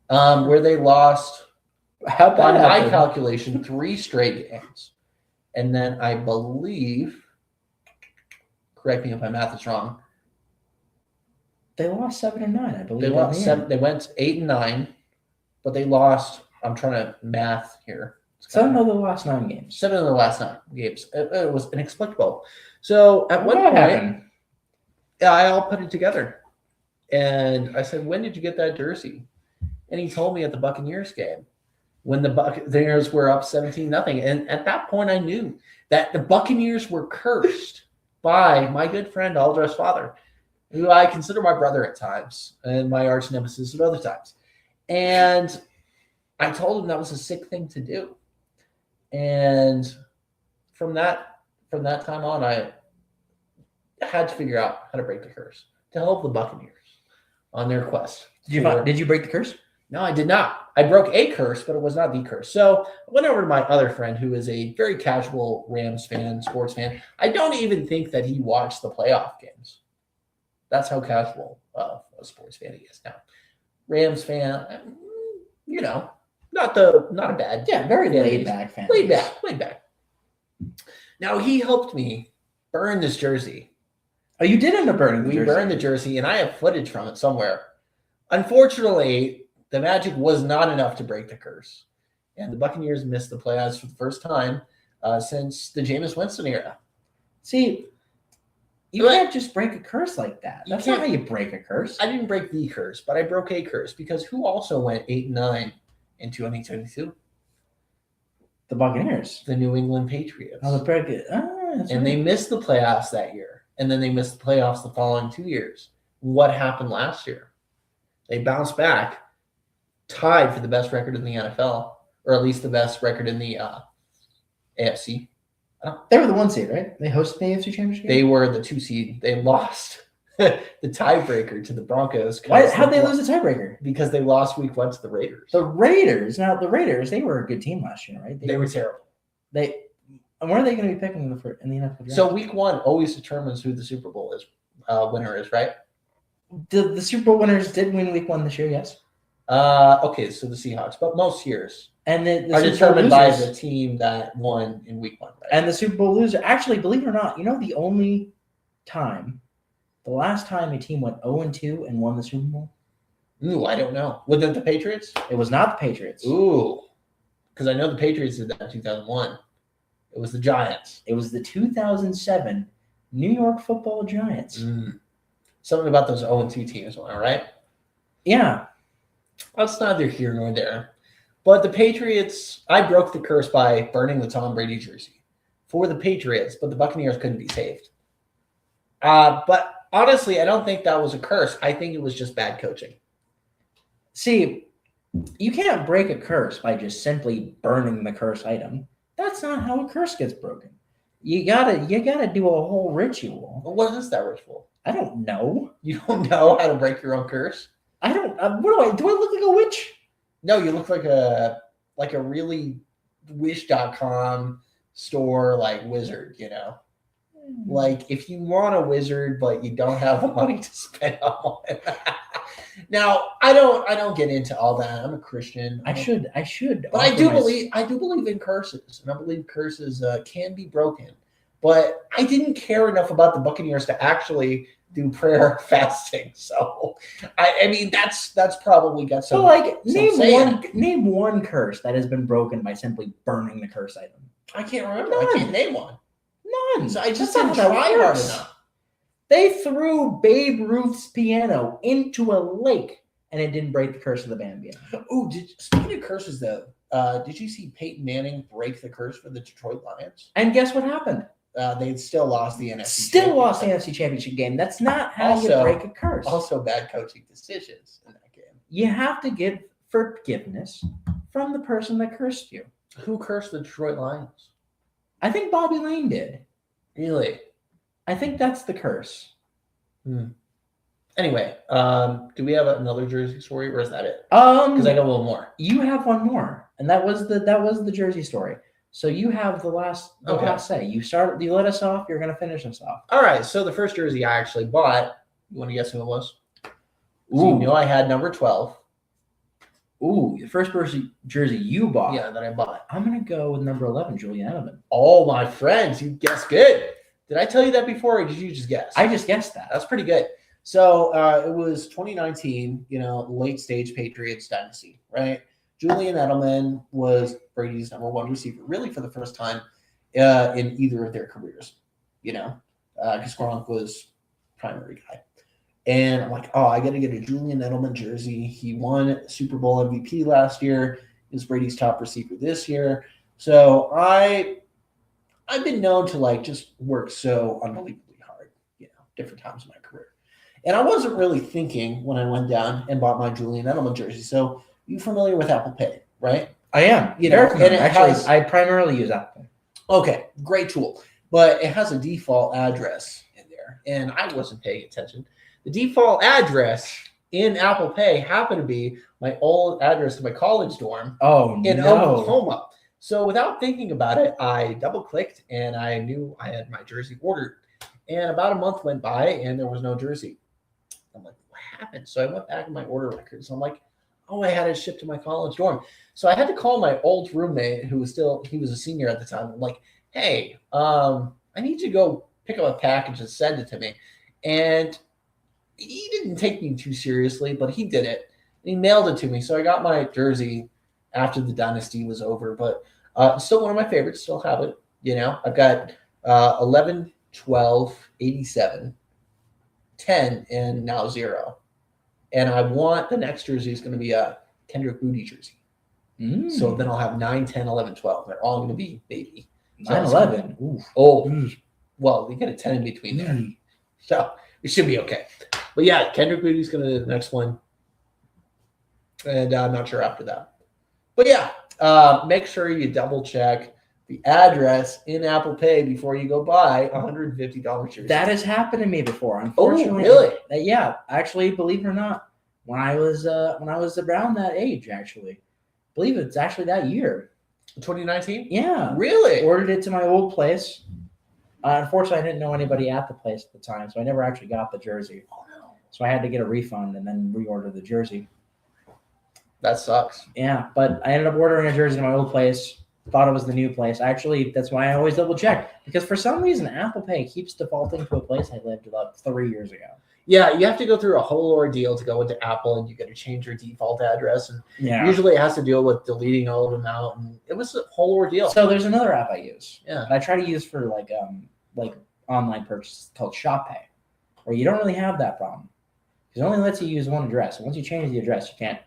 where they lost, by my calculation, 3 straight games. And then I believe, correct me if my math is wrong, they lost 7-9, I believe. They lost 7. They went 8-9, but they lost. I'm trying to math here. 7 of the last 9 games. 7 of the last 9 games. It was inexplicable. So at one point, I'll put it together, and I said, "When did you get that jersey?" And he told me at the Buccaneers game when the Buccaneers were up 17-0. And at that point, I knew that the Buccaneers were cursed by my good friend Aldress's father, who I consider my brother at times and my arch nemesis at other times. And I told him that was a sick thing to do. And from that time on, I had to figure out how to break the curse to help the Buccaneers on their quest. Did you break the curse? No, I did not. I broke a curse, but it was not the curse. So I went over to my other friend who is a very casual Rams fan, sports fan. I don't even think that he watched the playoff games. That's how casual of a sports fan he is now. Rams fan, not a bad. Yeah, very laid back fan. Laid back. Now he helped me burn this jersey. Oh, you did end up burning the jersey. We burned the jersey, and I have footage from it somewhere. Unfortunately, the magic was not enough to break the curse, and the Buccaneers missed the playoffs for the first time since the Jameis Winston era. See, you can't just break a curse like that. That's not how you break a curse. I didn't break the curse, but I broke a curse because who also went 8-9 in 2022? The Buccaneers. The New England Patriots. Oh, the Patriots. That's And right. they missed the playoffs that year. And then they missed the playoffs the following 2 years. What happened last year? They bounced back, tied for the best record in the NFL, or at least the best record in the AFC. They were the 1 seed, right? They hosted the AFC Championship game? They were the 2 seed. They lost the tiebreaker to the Broncos. How'd they lose the tiebreaker? Because they lost week 1 to the Raiders. The Raiders. Now, the Raiders, they were a good team last year, right? They were terrible. And where are they going to be picking in the NFL draft? So week 1 always determines who the Super Bowl winner is, right? The Super Bowl winners did win week 1 this year, yes. Okay, so the Seahawks, but most years and the are Super determined Bowl by losers, the team that won in week 1, right? and the Super Bowl loser. Actually, believe it or not, the only time, the last time a team went 0-2 and won the Super Bowl? Ooh, I don't know. Was it the Patriots? It was not the Patriots. Ooh, because I know the Patriots did that in 2001. It was the Giants. It was the 2007 New York Football Giants. Something about those 0-2 teams, am I right? Yeah. That's neither here nor there. But the Patriots, I broke the curse by burning the Tom Brady jersey for the Patriots, but the Buccaneers couldn't be saved. But honestly, I don't think that was a curse. I think it was just bad coaching. See, you can't break a curse by just simply burning the curse item. That's not how a curse gets broken. You gotta do a whole ritual. What is that ritual? I don't know. You don't know how to break your own curse? I don't. What do I look like a witch? No, you look like a really Wish.com store wizard. Like if you want a wizard, but you don't have the money to spend on one. Now, I don't get into all that. I'm a Christian. I should. But I do believe in curses, and I believe curses can be broken. But I didn't care enough about the Buccaneers to actually do prayer fasting. So I mean that's probably got some. But name one curse that has been broken by simply burning the curse item. I can't remember. None. I can't name one. None. So I just That's didn't not how try that hard works. enough. They threw Babe Ruth's piano into a lake, and it didn't break the curse of the band piano. Ooh, speaking of curses though, did you see Peyton Manning break the curse for the Detroit Lions? And guess what happened? They still lost the NFC. Still lost the NFC Championship game. That's not how you break a curse. Also, bad coaching decisions in that game. You have to give forgiveness from the person that cursed you. Who cursed the Detroit Lions? I think Bobby Lane did. Really? I think that's the curse. Anyway, do we have another Jersey story, or is that it? Because I got a little more. You have one more, and that was the Jersey story. So you have the last say. You let us off. You're going to finish us off. All right. So the first jersey I actually bought. You want to guess who it was? So you knew I had number 12. Ooh, the first jersey you bought. Yeah, that I bought. I'm going to go with number 11, Julian Edelman. Oh, my friends, you guessed good. Did I tell you that before, or did you just guess? I just guessed that. That's pretty good. So it was 2019, late stage Patriots dynasty, right? Julian Edelman was Brady's number 1 receiver, really for the first time in either of their careers, because Gronk was primary guy. And I'm like, I got to get a Julian Edelman jersey. He won Super Bowl MVP last year. He was Brady's top receiver this year. So I've been known to just work so unbelievably hard, different times in my career. And I wasn't really thinking when I went down and bought my Julian Edelman jersey. So you familiar with Apple Pay, right? I am. I primarily use Apple Pay. Okay, great tool. But it has a default address in there. And I wasn't paying attention. The default address in Apple Pay happened to be my old address to my college dorm in Oklahoma. So without thinking about it, I double-clicked, and I knew I had my jersey ordered. And about a month went by, and there was no jersey. I'm like, what happened? So I went back in my order records. I'm like, I had it shipped to my college dorm. So I had to call my old roommate, he was a senior at the time. I'm like, hey, I need you to go pick up a package and send it to me. And he didn't take me too seriously, but he did it. He mailed it to me. So I got my jersey after the dynasty was over, but still one of my favorites. Still have it. I've got 11, 12, 87, 10, and now 0. And I want the next jersey is going to be a Kendrick Booty jersey. So then I'll have 9, 10, 11, 12. They're all going to be baby. 9/11. Oh, well, we get a 10 in between there. So it should be okay. But yeah, Kendrick Booty's going to be the next one. And I'm not sure after that. But yeah, make sure you double check the address in Apple Pay before you go buy $150 jersey. That has happened to me before. Unfortunately, really? Yeah, actually, believe it or not, when I was around that age, actually, believe it's actually that year, 2019. Yeah, Really? ordered it to my old place. Unfortunately, I didn't know anybody at the place at the time, so I never actually got the jersey. Oh, no. So I had to get a refund and then reorder the jersey. That sucks. Yeah, but I ended up ordering a jersey to my old place. Thought it was the new place. Actually, that's why I always double check, because for some reason Apple Pay keeps defaulting to a place I lived about 3 years ago. Yeah, you have to go through a whole ordeal to go into Apple, and you got to change your default address. And usually it has to deal with deleting all of them out. And it was a whole ordeal. So there's another app I use. Yeah. And I try to use for like online purchases called ShopPay, where you don't really have that problem. Because it only lets you use one address. And once you change the address, you can't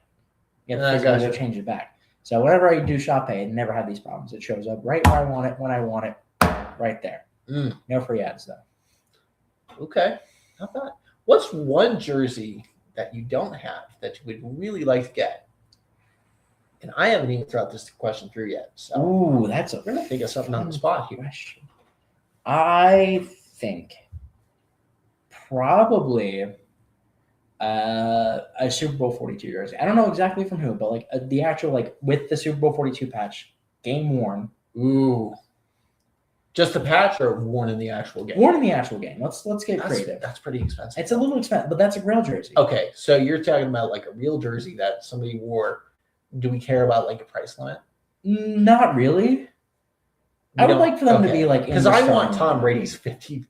physically change it back. So whenever I do ShopPay, I never have these problems. It shows up right where I want it, when I want it, right there. No free ads, though. Okay. Not bad. What's one jersey that you don't have that you would really like to get? And I haven't even thought this question through yet. So Ooh, that's a we're going to think of something on the spot here. question. I think probably a Super Bowl 42 jersey. I don't know exactly from who, but like the actual, like with the Super Bowl 42 patch, game worn. Ooh. Just the patch or worn in the actual game? Worn in the actual game. Let's get creative. That's pretty expensive. It's a little expensive, but that's a real jersey. Okay, so you're talking about like a real jersey that somebody wore. Do we care about like a price limit? Not really. I would like for them to be like, because I want Tom Brady's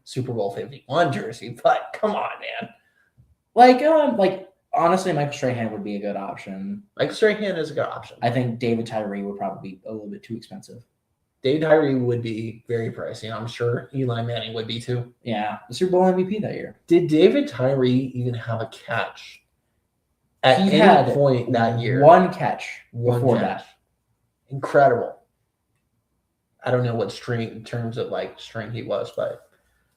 Super Bowl 51 jersey, but come on, man. Like honestly, Michael Strahan would be a good option. Michael Strahan is a good option. I think David Tyree would probably be a little bit too expensive. David Tyree would be very pricey. I'm sure Eli Manning would be too. Yeah, the Super Bowl MVP that year. Did David Tyree even have a catch at any point that year? One catch before that. Incredible. I don't know what string in terms of like string he was, but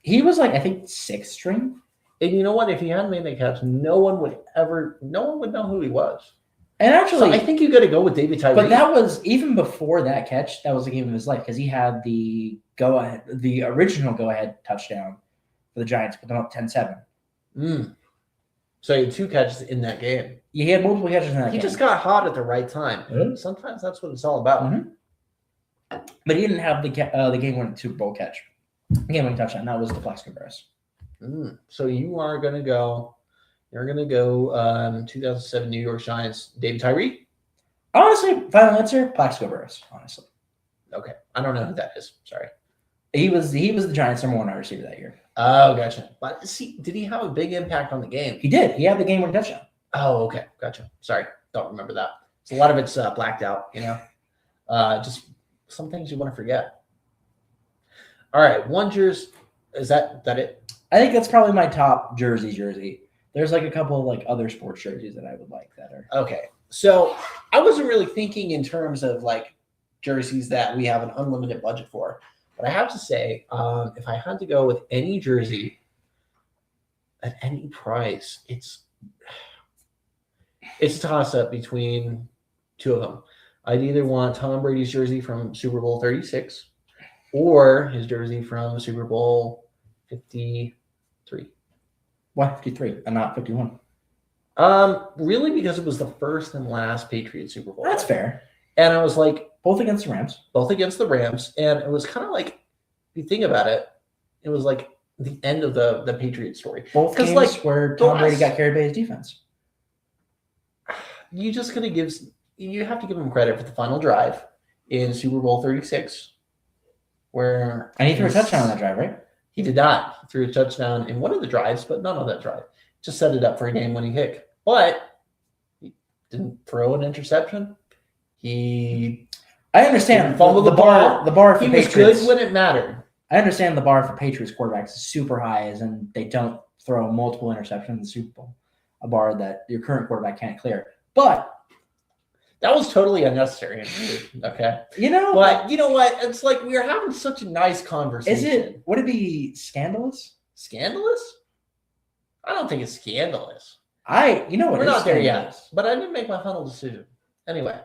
he was like, I think 6th string. And you know what? If he hadn't made that catch, no one would know who he was. And actually, so I think you got to go with David Tyree. But that was even before that catch. That was the game of his life because he had the original go-ahead touchdown for the Giants, put them up 10-7. So he had 2 catches in that game. Yeah, he had multiple catches in that game. He just got hot at the right time. Mm-hmm. Sometimes that's what it's all about. Mm-hmm. But he didn't have the game-winning Super Bowl catch, game-winning touchdown. That was the Plaxico Burress. So you are going to go. You're going to go 2007 New York Giants, David Tyree? Honestly, final answer, Plaxico Burress, honestly. Okay. I don't know who that is. Sorry. He was the Giants' number 1 wide receiver that year. Oh, gotcha. But see, did he have a big impact on the game? He did. He had the game-winning touchdown. Oh, okay. Gotcha. Sorry. Don't remember that. So a lot of it's blacked out, just some things you want to forget. All right. One jersey. Is that it? I think that's probably my top jersey. There's like a couple of like other sports jerseys that I would like that are okay. So I wasn't really thinking in terms of like jerseys that we have an unlimited budget for, but I have to say, if I had to go with any jersey at any price, it's a toss-up between 2 of them. I'd either want Tom Brady's jersey from Super Bowl 36 or his jersey from Super Bowl 53. Why 53 and not 51? Really because it was the first and last Patriots Super Bowl. That's fair. And I was like, both against the Rams. And it was kind of like, if you think about it, it was like the end of the Patriots story. Both games like, where Tom Brady got carried by his defense. You have to give him credit for the final drive in Super Bowl 36, where and he threw a touchdown on that drive, right? He did not. He threw a touchdown in one of the drives, but not on that drive. Just set it up for a game-winning kick. But he didn't throw an interception. I understand fumbled the ball. The bar for he Patriots was good when it mattered. I understand the bar for Patriots quarterbacks is super high, as in they don't throw multiple interceptions in the Super Bowl, a bar that your current quarterback can't clear. But That was totally unnecessary. Okay. But you know what? It's like we are having such a nice conversation. Would it be scandalous? Scandalous? I don't think it's scandalous. We're not there yet, but I didn't make my final decision. Anyway,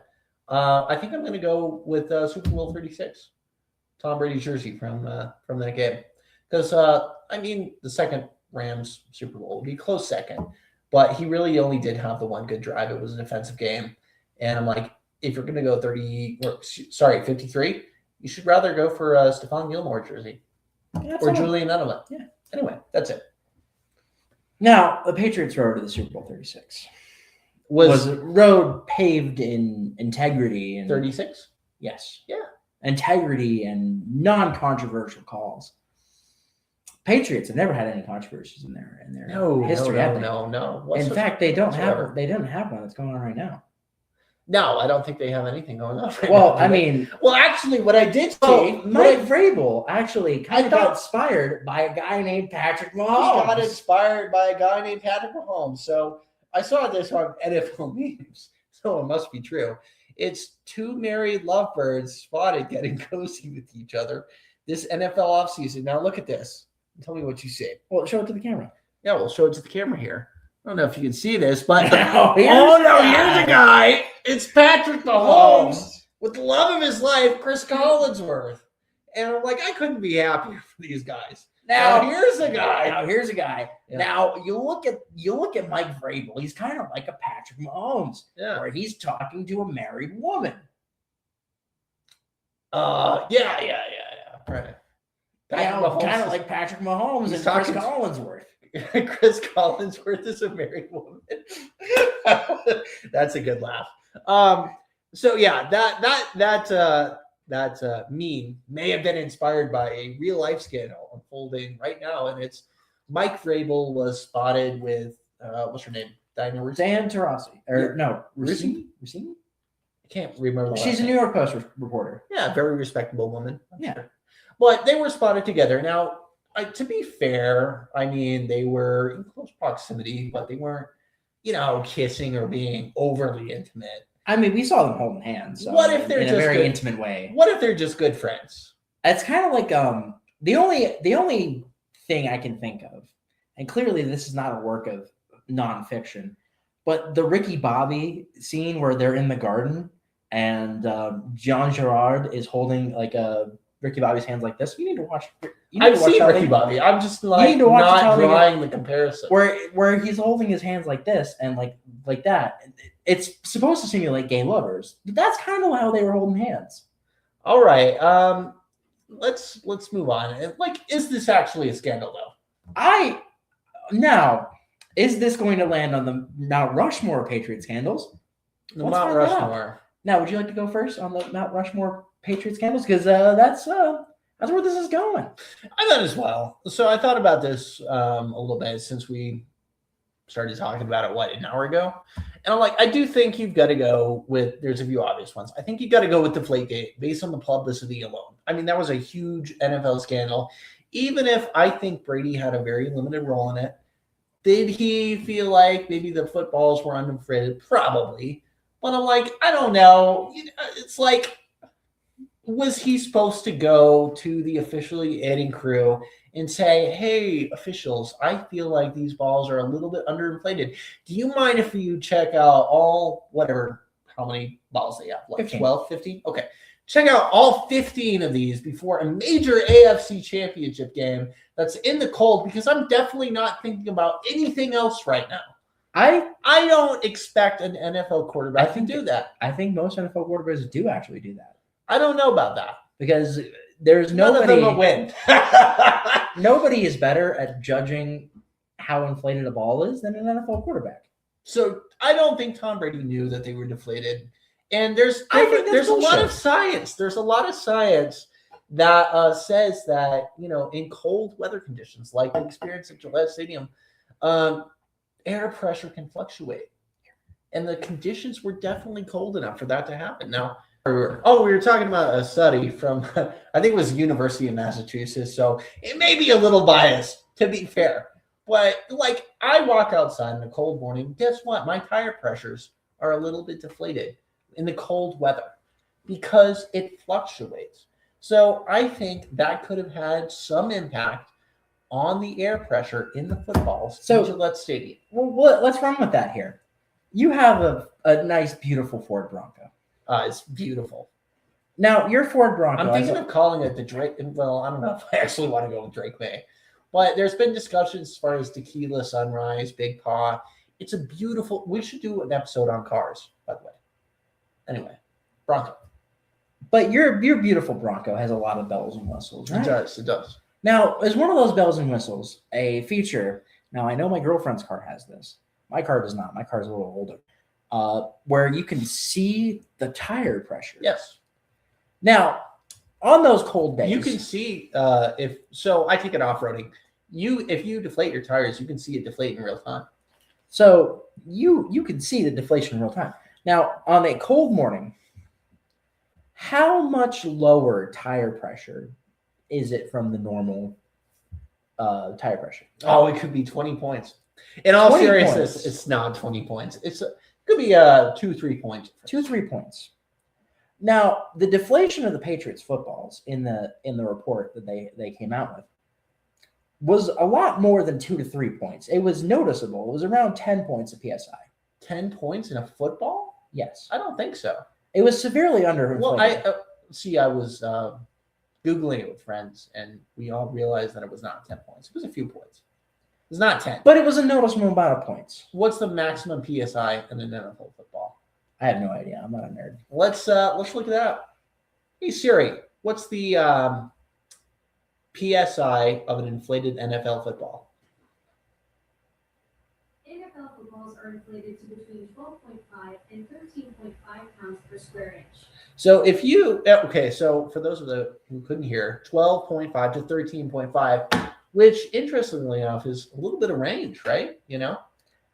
I think I'm going to go with Super Bowl 36, Tom Brady's jersey from that game, because the second Rams Super Bowl would be close second, but he really only did have the one good drive. It was a defensive game, and I'm like, if you're going to go 53, you should rather go for Stephon Gilmore jersey or Julian Edelman. Yeah. Anyway, that's it. Now, the Patriots' road to the Super Bowl 36 was a road paved in integrity and 36. Yes. Yeah. Integrity and non-controversial calls. Patriots have never had any controversies in their history. No. In fact, they don't have one that's going on right now. No, I don't think they have anything going on right now. Well, actually, what I did see, Mike Vrabel actually got inspired by a guy named Patrick Mahomes. He got inspired by a guy named Patrick Mahomes. So I saw this on NFL memes, so it must be true. It's two married lovebirds spotted getting cozy with each other this NFL offseason. Now look at this. Tell me what you see. Well, show it to the camera. Yeah, we'll show it to the camera here. I don't know if you can see this, but here's a guy. It's Patrick Mahomes with the love of his life, Chris Collinsworth. And I'm like, I couldn't be happier for these guys. Now here's a guy. Yeah. Now you look at Mike Vrabel. He's kind of like a Patrick Mahomes, where he's talking to a married woman. Yeah. Right. Kind of like Patrick Mahomes and Chris Collinsworth. Chris Collinsworth is a married woman. That's a good laugh. So yeah, that meme may have been inspired by a real life scandal unfolding right now, and it's Mike Vrabel was spotted with what's her name? Diana Taurasi. Rossini? I can't remember. She's a New York Post reporter. Yeah, very respectable woman. Yeah. Sure. But they were spotted together. Now, to be fair, they were in close proximity, but they weren't, kissing or being overly intimate. We saw them holding hands. So what if they're just in a very intimate way? What if they're just good friends? It's kind of like the only thing I can think of, and clearly this is not a work of nonfiction, but the Ricky Bobby scene where they're in the garden and Jean Girard is holding like Ricky Bobby's hands like this. You need to watch. I've seen Ricky Bobby. I'm just like not drawing the comparison. Where he's holding his hands like this and like that. It's supposed to simulate gay lovers. But that's kind of how they were holding hands. All right. Let's move on. Is this actually a scandal though? Now, is this going to land on the Mount Rushmore Patriot scandals? Mount Rushmore. Now, would you like to go first on the Mount Rushmore Patriot scandals? Because that's where this is going. I thought as well. So I thought about this a little bit since we started talking about it, an hour ago? And I'm like, I do think you've got to go with, there's a few obvious ones. I think you've got to go with Deflategate based on the publicity alone. That was a huge NFL scandal. Even if I think Brady had a very limited role in it, did he feel like maybe the footballs were uninflated? Probably. But I'm like, I don't know. It's like, was he supposed to go to the officially airing crew and say, hey, officials, I feel like these balls are a little bit underinflated. Do you mind if you check out how many balls they have? 15. 12, 15? Okay. Check out all 15 of these before a major AFC championship game that's in the cold, because I'm definitely not thinking about anything else right now. I don't expect an NFL quarterback to do that. I think most NFL quarterbacks do actually do that. I don't know about that. Because there's none of them will win. Nobody is better at judging how inflated a ball is than an NFL quarterback. So I don't think Tom Brady knew that they were deflated. And there's a lot of science. There's a lot of science that says that, in cold weather conditions like the experience at Gillette Stadium, air pressure can fluctuate. And the conditions were definitely cold enough for that to happen. Now, we were talking about a study from, I think it was University of Massachusetts, so it may be a little biased, to be fair. But, I walk outside in a cold morning, guess what? My tire pressures are a little bit deflated. in the cold weather because it fluctuates. So I think that could have had some impact on the air pressure in the footballs in Gillette Stadium. Well, let's run with that here. You have a nice, beautiful Ford Bronco. It's beautiful. Now, your Ford Bronco. I'm thinking of calling it the Drake. Well, I don't know if I actually want to go with Drake May. But there's been discussions as far as Tequila Sunrise, Big Paw. It's a beautiful. We should do an episode on cars, by the way. Anyway, Bronco. But your beautiful Bronco has a lot of bells and whistles, right? It does. Now, is one of those bells and whistles a feature? Now, I know my girlfriend's car has this. My car does not. My car is a little older. Where you can see the tire pressure. Yes. Now, on those cold days, you can see I take it off-roading. If you deflate your tires, you can see it deflate in real time. So you can see the deflation in real time. Now, on a cold morning, how much lower tire pressure is it from the normal tire pressure? Oh, it could be 20 points. In all seriousness, it's not 20 points. It could be 2-3 points. 2-3 points. Now, the deflation of the Patriots footballs in the report that they came out with was a lot more than 2 to 3 points. It was noticeable. It was around 10 points of PSI. 10 points in a football? Yes. I don't think so. It was severely underinflated. Well, I was Googling it with friends, and we all realized that it was not 10 points. It was a few points. It was not 10. But it was a noticeable amount of points. What's the maximum PSI in an NFL football? I have no idea. I'm not a nerd. Let's look it up. Hey Siri, what's the PSI of an inflated NFL football? NFL footballs are inflated to between 12.5 and 13.5 pounds per square inch. So so for those of you who couldn't hear, 12.5 to 13.5, which interestingly enough is a little bit of range, right? You know?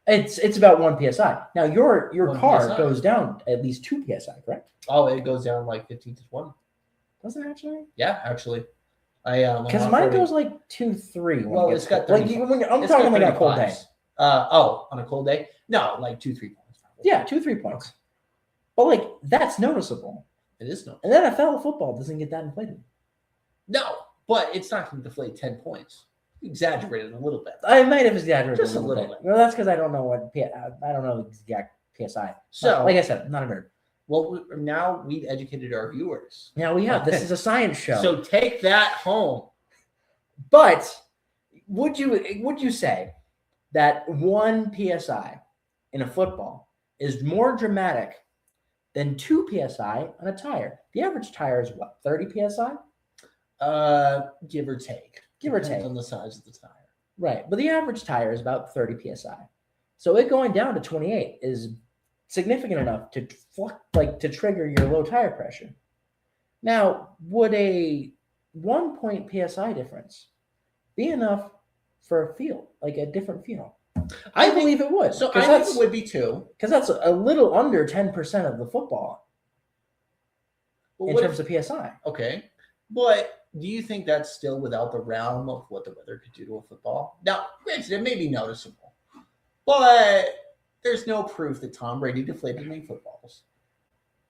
It's about 1 PSI. Now your car PSI. goes down at least 2 PSI, correct? Oh, it goes down like 15 to 20. Does it actually? Yeah, actually. Because mine goes like 2-3. Well, it's got 30. I'm talking like on a cold day. On a cold day? No, like 2-3 points. Probably. Yeah, 2-3 points. But like that's noticeable. It is no. And NFL football doesn't get that inflated. No, but it's not going to deflate 10 points. You exaggerated a little bit. I might have exaggerated Just a little bit. Well, that's because I don't know I don't know the exact PSI. So, like I said, I'm not a nerd. Well, now we've educated our viewers. Now we have. This is a science show. So take that home. But would you say that 1 PSI in a football is more dramatic than 2 PSI on a tire? The average tire is what, 30 PSI? Give or take. Give or Depends take. on the size of the tire. Right, but the average tire is about 30 PSI. So it going down to 28 is significant enough to trigger your low tire pressure. Now, would a 1 point PSI difference be enough for a feel, like a different feel? I believe it would. So I think it would be 2. Because that's a little under 10% of the football in terms of PSI. Okay. But do you think that's still without the realm of what the weather could do to a football? Now, granted, it may be noticeable, but there's no proof that Tom Brady deflated any footballs.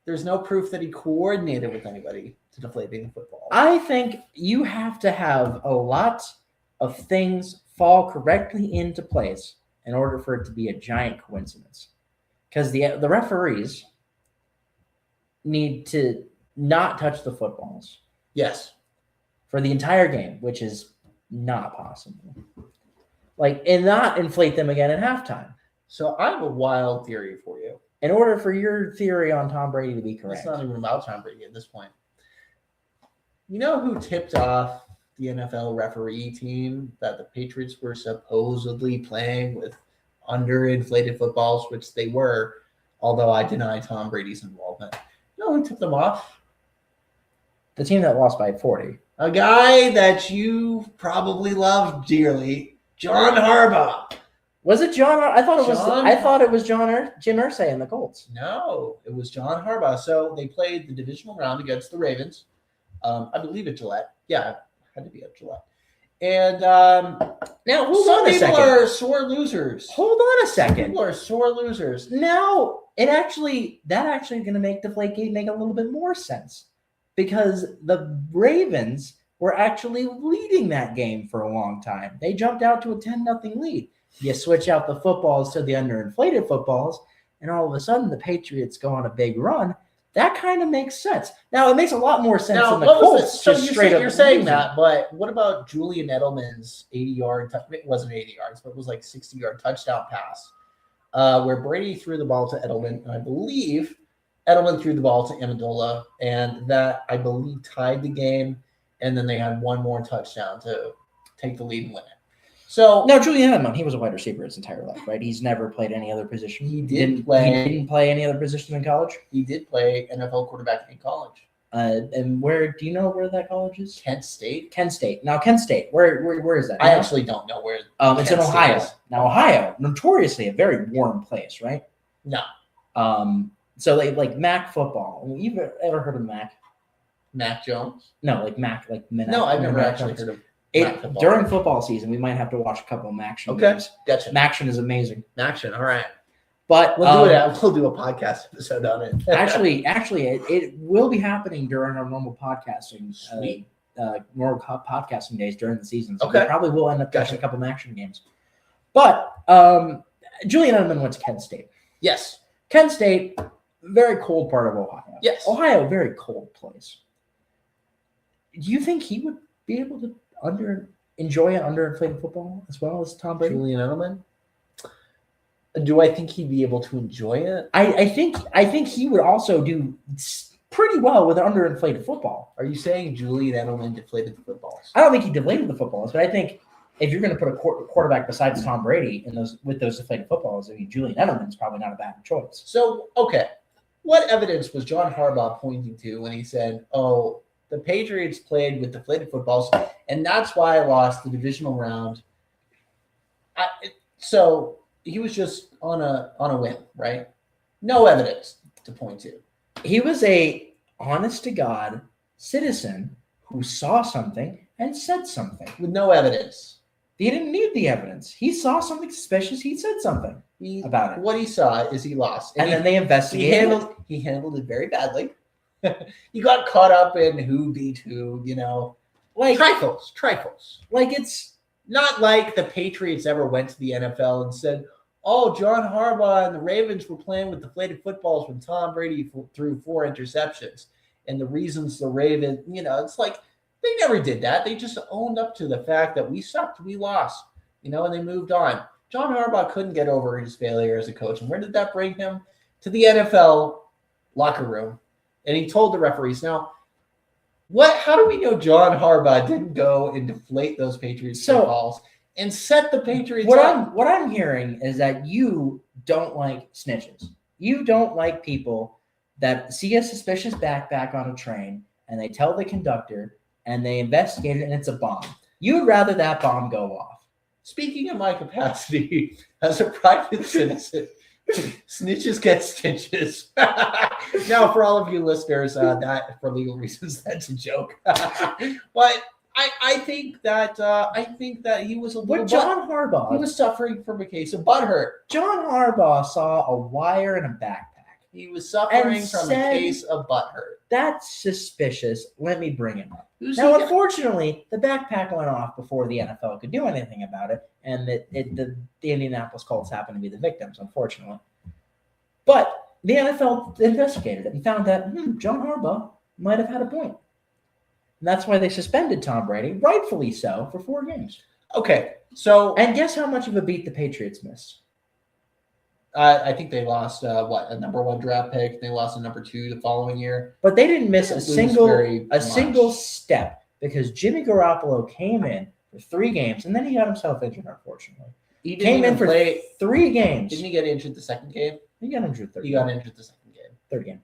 There's no proof that he coordinated with anybody to deflate any footballs. I think you have to have a lot of things fall correctly into place in order for it to be a giant coincidence. Because the referees need to not touch the footballs. Yes. For the entire game, which is not possible. And not inflate them again at halftime. So I have a wild theory for you. In order for your theory on Tom Brady to be correct. It's not even about Tom Brady at this point. You know who tipped off the NFL referee team that the Patriots were supposedly playing with underinflated footballs, which they were, although I deny Tom Brady's involvement. You know who tipped them off? The team that lost by 40. A guy that you probably love dearly, John Harbaugh. Was it John? I thought it was Jim Irsay and the Colts. No, it was John Harbaugh. So they played the divisional round against the Ravens. I believe at Gillette. Yeah, it had to be at Gillette. And now hold some on a people second. are sore losers. Hold on a second. People are sore losers. Now that actually going to make Deflategate make a little bit more sense because the Ravens were actually leading that game for a long time. They jumped out to a 10-0 lead. You switch out the footballs to the underinflated footballs, and all of a sudden the Patriots go on a big run. That kind of makes sense. Now, it makes a lot more sense than the Colts. So you're saying that, but what about Julian Edelman's 80-yard – it wasn't 80 yards, but it was like 60-yard touchdown pass where Brady threw the ball to Edelman, and I believe Edelman threw the ball to Amendola, and that, I believe, tied the game, and then they had one more touchdown to take the lead and win it. So no, Julian Edelman, he was a wide receiver his entire life, right? He's never played any other position. He didn't play any other position in college. He did play NFL quarterback in college. And where do you know where that college is? Kent State. Kent State. Now, Kent State, where is that? I actually don't know where. It's in Ohio. Now, Ohio, notoriously a very warm place, right? No. So like Mac football. You've ever heard of Mac? Mac Jones? No, like Mac, like Minute. No, I've never actually heard of. During football season, we might have to watch a couple of Maction games. Gotcha. Maction is amazing. Maction, all right. But we'll do it. We'll do a podcast episode on it. actually, it will be happening during our normal podcasting. Normal podcasting days during the season. So we probably will end up catching a couple of Maction games. But Julian Edelman went to Kent State. Yes. Kent State, very cold part of Ohio. Yes. Ohio, very cold place. Do you think he would be able to enjoy an underinflated football as well as Tom Brady? Julian Edelman? Do I think he'd be able to enjoy it? I think he would also do pretty well with an underinflated football. Are you saying Julian Edelman deflated the footballs? I don't think he deflated the footballs, but I think if you're going to put a quarterback besides Tom Brady with those deflated footballs, I mean, Julian Edelman's probably not a bad choice. So, what evidence was John Harbaugh pointing to when he said, "Oh, the Patriots played with deflated footballs, and that's why I lost the divisional round"? So he was just on a whim, right? No evidence to point to. He was a honest to God citizen who saw something and said something with no evidence. He didn't need the evidence. He saw something suspicious. He said something about it. What he saw is he lost, and then they investigated. He handled it very badly. He got caught up in who beat who, like trifles. Like it's not like the Patriots ever went to the NFL and said, "Oh, John Harbaugh and the Ravens were playing with deflated footballs when Tom Brady threw 4 interceptions." And the reasons the Ravens, it's like they never did that. They just owned up to the fact that we sucked, we lost, and they moved on. John Harbaugh couldn't get over his failure as a coach. And where did that bring him? To the NFL locker room. And he told the referees, now, how do we know John Harbaugh didn't go and deflate those Patriots footballs and set the Patriots up? What I'm hearing is that you don't like snitches. You don't like people that see a suspicious backpack on a train and they tell the conductor and they investigate it and it's a bomb. You'd rather that bomb go off. Speaking of my capacity as a private citizen, snitches get stitches. Now, for all of you listeners, that for legal reasons, that's a joke. But I think that he was a little. But John Harbaugh, he was suffering from a case of butthurt. John Harbaugh saw a wire in a backpack. He was suffering from a case of butthurt. That's suspicious. Let me bring him up. Now, unfortunately, the backpack went off before the NFL could do anything about it, and the Indianapolis Colts happened to be the victims, unfortunately. But the NFL investigated it and found that John Harbaugh might have had a point. And that's why they suspended Tom Brady, rightfully so, for 4 games. Okay, so... And guess how much of a beat the Patriots missed? I think they lost, a number 1 draft pick. They lost a number 2 the following year. But they didn't miss a single step because Jimmy Garoppolo came in for 3 games, and then he got himself injured, unfortunately. He came in for 3 games. Didn't he get injured the second game? He got injured third. He got injured the second game. Third game.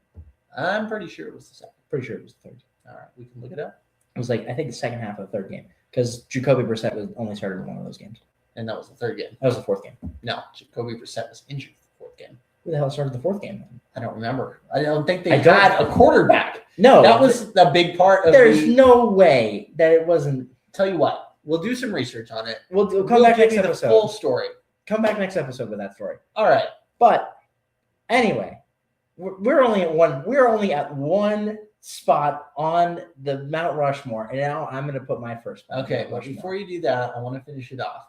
I'm pretty sure it was the second. Pretty sure it was the third. All right, we can look it up. It was I think the second half of the third game because Jacoby Brissett was only started in one of those games. And that was the third game. That was the 4th game. No, Jacoby Brissett was injured for the 4th game. Who the hell started the 4th game then? I don't remember. I don't think they had a quarterback. No. That was the big part of There's no way that it wasn't. Tell you what, we'll do some research on it. We'll come back next episode. episode. The full story. Come back next episode with that story. All right. But anyway, we're only at one. We're only at one spot on the Mount Rushmore, and now I'm going to put my first. Okay, but before you do that, I want to finish it off.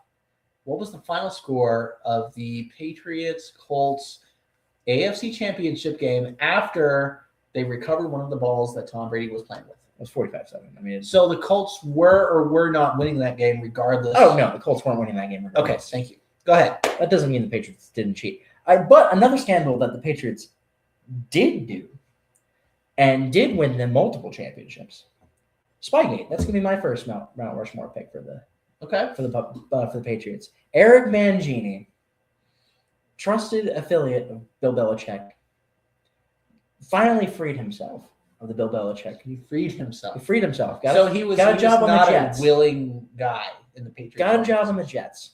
What was the final score of the Patriots Colts AFC Championship game after they recovered one of the balls that Tom Brady was playing with? It was 45-7. I mean, So the Colts were or were not winning that game regardless. oh no, the Colts weren't winning that game. Okay, Regardless. thank you. Go ahead. That doesn't mean the Patriots didn't cheat. But another scandal that the Patriots did do and did win them multiple championships. Spygate. That's gonna be my first Mount Rushmore pick for the Patriots. Eric Mangini, trusted affiliate of Bill Belichick, finally freed himself of the Bill Belichick. He freed himself. He freed himself. He was got a job on the not Jets. a willing guy in the Patriots. Got a job on the Jets.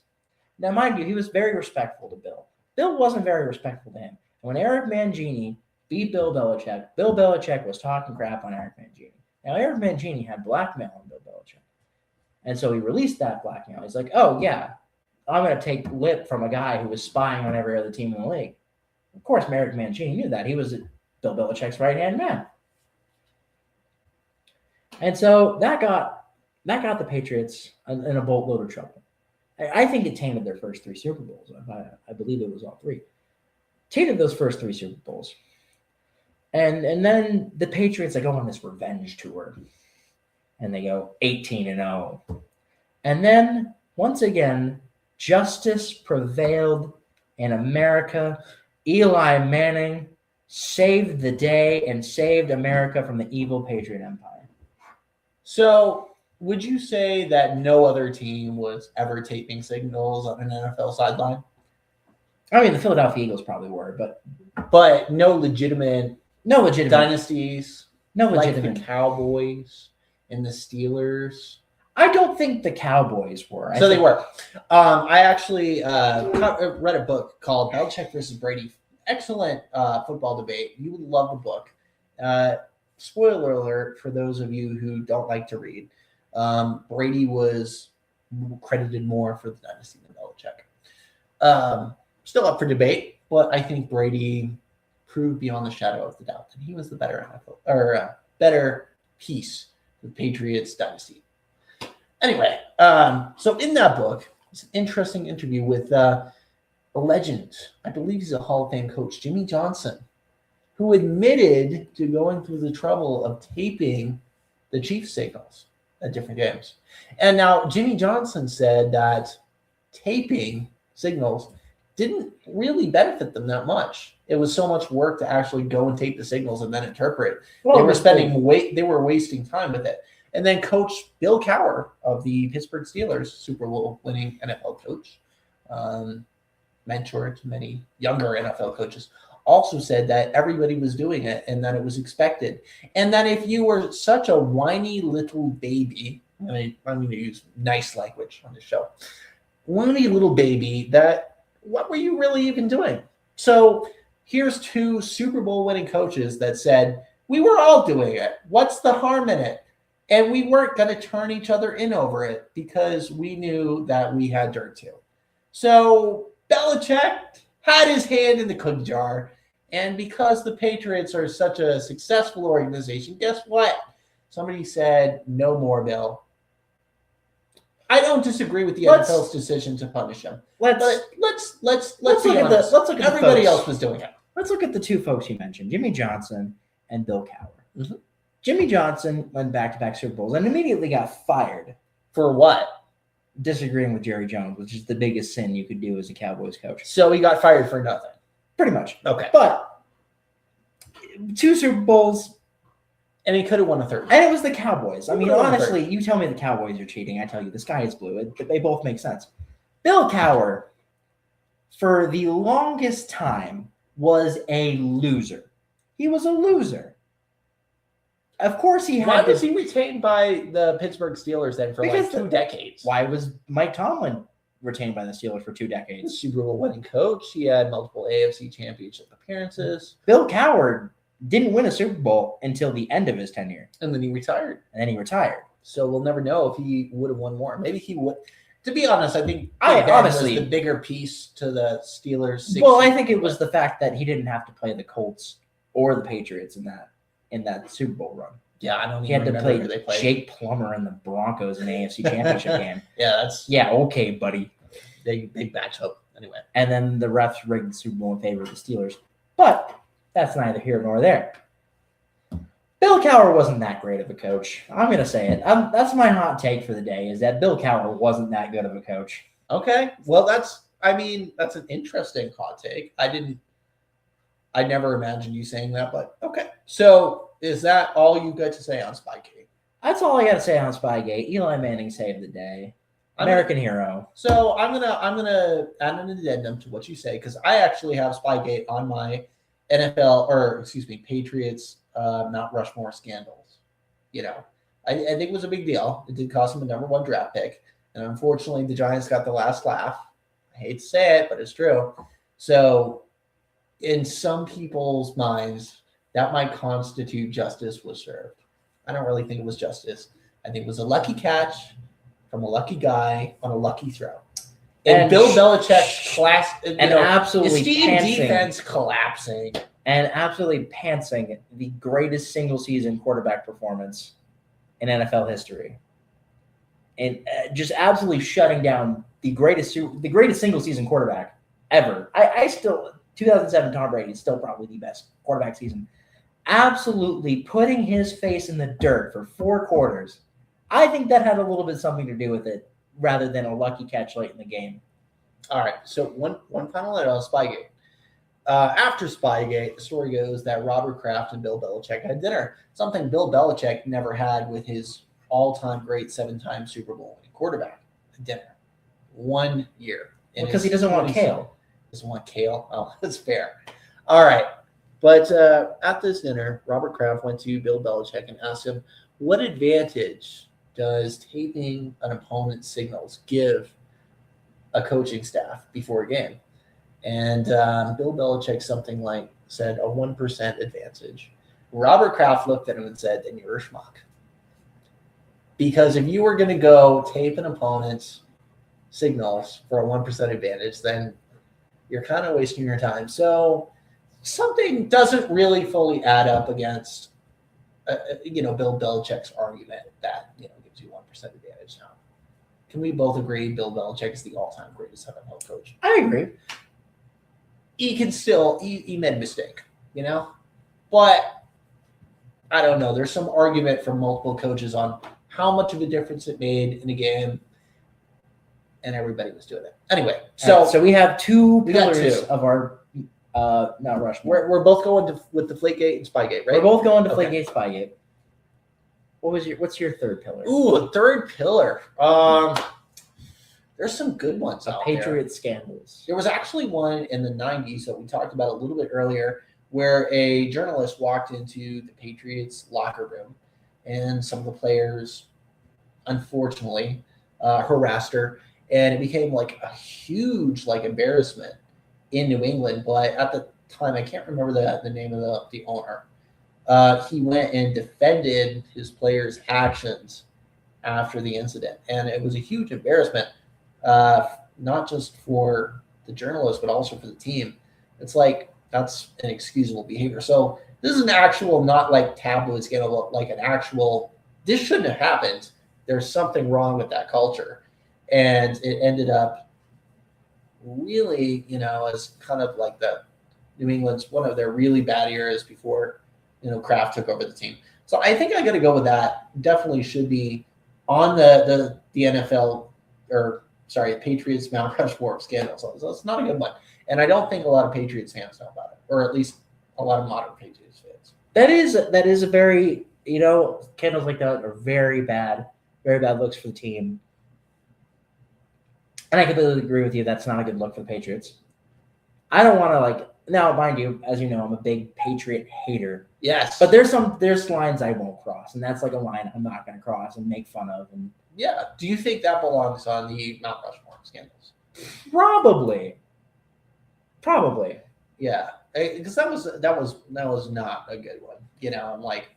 Now, mind you, he was very respectful to Bill. Bill wasn't very respectful to him. When Eric Mangini beat Bill Belichick was talking crap on Eric Mangini. Now, Eric Mangini had blackmail on Bill Belichick. And so he released that blackmail. He's like, oh, yeah, I'm going to take lip from a guy who was spying on every other team in the league. Of course, Eric Mangini knew that. He was Bill Belichick's right-hand man. And so that got the Patriots in a boatload of trouble. I think it tainted their first 3 Super Bowls. I believe it was all 3. Tainted those first 3 Super Bowls. And then the Patriots, they go on this revenge tour. And they go 18-0. And then, once again, justice prevailed in America. Eli Manning saved the day and saved America from the evil Patriot Empire. So, would you say that no other team was ever taping signals on an NFL sideline? I mean, the Philadelphia Eagles probably were, but no legitimate dynasties. No like legitimate. The Cowboys and the Steelers. I don't think the Cowboys were. They were. I actually read a book called Belichick versus Brady. Excellent football debate. You would love the book. Spoiler alert for those of you who don't like to read. Brady was credited more for the dynasty than Belichick. Still up for debate, but I think Brady proved beyond the shadow of the doubt that he was the better NFL or better piece of the Patriots dynasty. Anyway, so in that book, it's an interesting interview with a legend. I believe he's a Hall of Fame coach, Jimmy Johnson, who admitted to going through the trouble of taping the Chiefs signals at different games. And now Jimmy Johnson said that taping signals didn't really benefit them that much. It was so much work to actually go and tape the signals and then interpret. They were wasting time with it. And then Coach Bill Cowher of the Pittsburgh Steelers, Super Bowl winning NFL coach, mentor to many younger NFL coaches, also said that everybody was doing it and that it was expected. And that if you were such a whiny little baby, I'm going to use nice language on the show, whiny little baby, that what were you really even doing? So here's 2 Super Bowl winning coaches that said, we were all doing it. What's the harm in it? And we weren't going to turn each other in over it because we knew that we had dirt too. So Belichick had his hand in the cookie jar. And because the Patriots are such a successful organization, guess what? Somebody said, no more, Bill. I don't disagree with the NFL's decision to punish him. Let's look at everybody else was doing it. Let's look at the 2 folks you mentioned, Jimmy Johnson and Bill Cowher. Mm-hmm. Jimmy Johnson went back-to-back Super Bowls and immediately got fired. For what? Disagreeing with Jerry Jones, which is the biggest sin you could do as a Cowboys coach. So he got fired for nothing. Pretty much. Okay. But 2 Super Bowls. And he could have won a 3rd. And it was the Cowboys. I mean, honestly, you tell me the Cowboys are cheating. I tell you the sky is blue. They both make sense. Bill Cowher, for the longest time, was a loser. He was a loser. Of course he had. Why was he retained by the Pittsburgh Steelers then for like 2 decades? Why was Mike Tomlin retained by the Steelers for 2 decades? Super Bowl winning coach. He had multiple AFC championship appearances. Bill Cowher didn't win a Super Bowl until the end of his tenure. And then he retired. So we'll never know if he would have won more. Maybe he would. To be honest, I think honestly was the bigger piece to the Steelers. Well, I think it was the fact that he didn't have to play the Colts or the Patriots in that Super Bowl run. Yeah, I don't He had even to remember play who they played. Jake Plummer and the Broncos in the AFC Championship game. Yeah, that's Yeah, okay, buddy. big matchup. Anyway. And then the refs rigged the Super Bowl in favor of the Steelers. But that's neither here nor there. Bill Cowher wasn't that great of a coach. I'm going to say it. That's my hot take for the day, is that Bill Cowher wasn't that good of a coach. Okay. Well, that's an interesting hot take. I never imagined you saying that, but okay. So is that all you got to say on Spygate? That's all I got to say on Spygate. Eli Manning saved the day. American hero. So I'm gonna add an addendum to what you say, because I actually have Spygate on my Patriots Mount Rushmore scandals. You know, I think it was a big deal. It did cost them a number 1 draft pick, and unfortunately, the Giants got the last laugh. I hate to say it, but it's true. So, in some people's minds, that might constitute justice was served. I don't really think it was justice. I think it was a lucky catch from a lucky guy on a lucky throw. And Bill Belichick's absolutely defense collapsing. And absolutely pantsing the greatest single season quarterback performance in NFL history. And just absolutely shutting down the greatest single season quarterback ever. I still, 2007 Tom Brady is still probably the best quarterback season. Absolutely putting his face in the dirt for 4 quarters. I think that had a little bit something to do with it, rather than a lucky catch late in the game. All right, so one final note on Spygate. After Spygate, the story goes that Robert Kraft and Bill Belichick had dinner, something Bill Belichick never had with his all-time great 7-time Super Bowl winning quarterback. Dinner. 1 year. Because he doesn't want kale. Doesn't want kale? Oh, that's fair. All right. But at this dinner, Robert Kraft went to Bill Belichick and asked him, what advantage does taping an opponent's signals give a coaching staff before a game? And Bill Belichick said a 1% advantage. Robert Kraft looked at him and said, then you're a schmuck. Because if you were going to go tape an opponent's signals for a 1% advantage, then you're kind of wasting your time. So something doesn't really fully add up against, Bill Belichick's argument that, gives you 1% advantage now. Can we both agree Bill Belichick is the all-time greatest NFL coach? I agree. He made a mistake, But I don't know. There's some argument from multiple coaches on how much of a difference it made in a game, and everybody was doing it. Anyway, so we have two pillars of our Mount Rushmore. We're both going with Deflategate and Spygate, right? We're both going to Deflategate, Spygate. What's your third pillar? Ooh, a third pillar. There's some good ones out there. Patriots scandals. There was actually one in the 90s that we talked about a little bit earlier, where a journalist walked into the Patriots locker room, and some of the players, unfortunately, harassed her, and it became like a huge embarrassment in New England. But at the time, I can't remember the name of the owner. He went and defended his players' actions after the incident, and it was a huge embarrassment, not just for the journalist but also for the team. It's like that's inexcusable behavior. So this is an actual, not like tabloid scandal, like an actual. This shouldn't have happened. There's something wrong with that culture, and it ended up really, as kind of like the New England's one of their really bad eras before, Kraft took over the team. So I think I got to go with that. Definitely should be on the NFL, Patriots Mount Rushmore scandal. So it's not a good one. And I don't think a lot of Patriots fans know about it, or at least a lot of modern Patriots fans. That is a very, scandals like that are very bad looks for the team. And I completely agree with you. That's not a good look for the Patriots. I don't want to now, mind you, as you know, I'm a big Patriot hater. Yes. But there's lines I won't cross, and that's like a line I'm not going to cross and make fun of. And yeah. Do you think that belongs on the Mount Rushmore scandals? Probably. Yeah. Because that was not a good one. I'm like,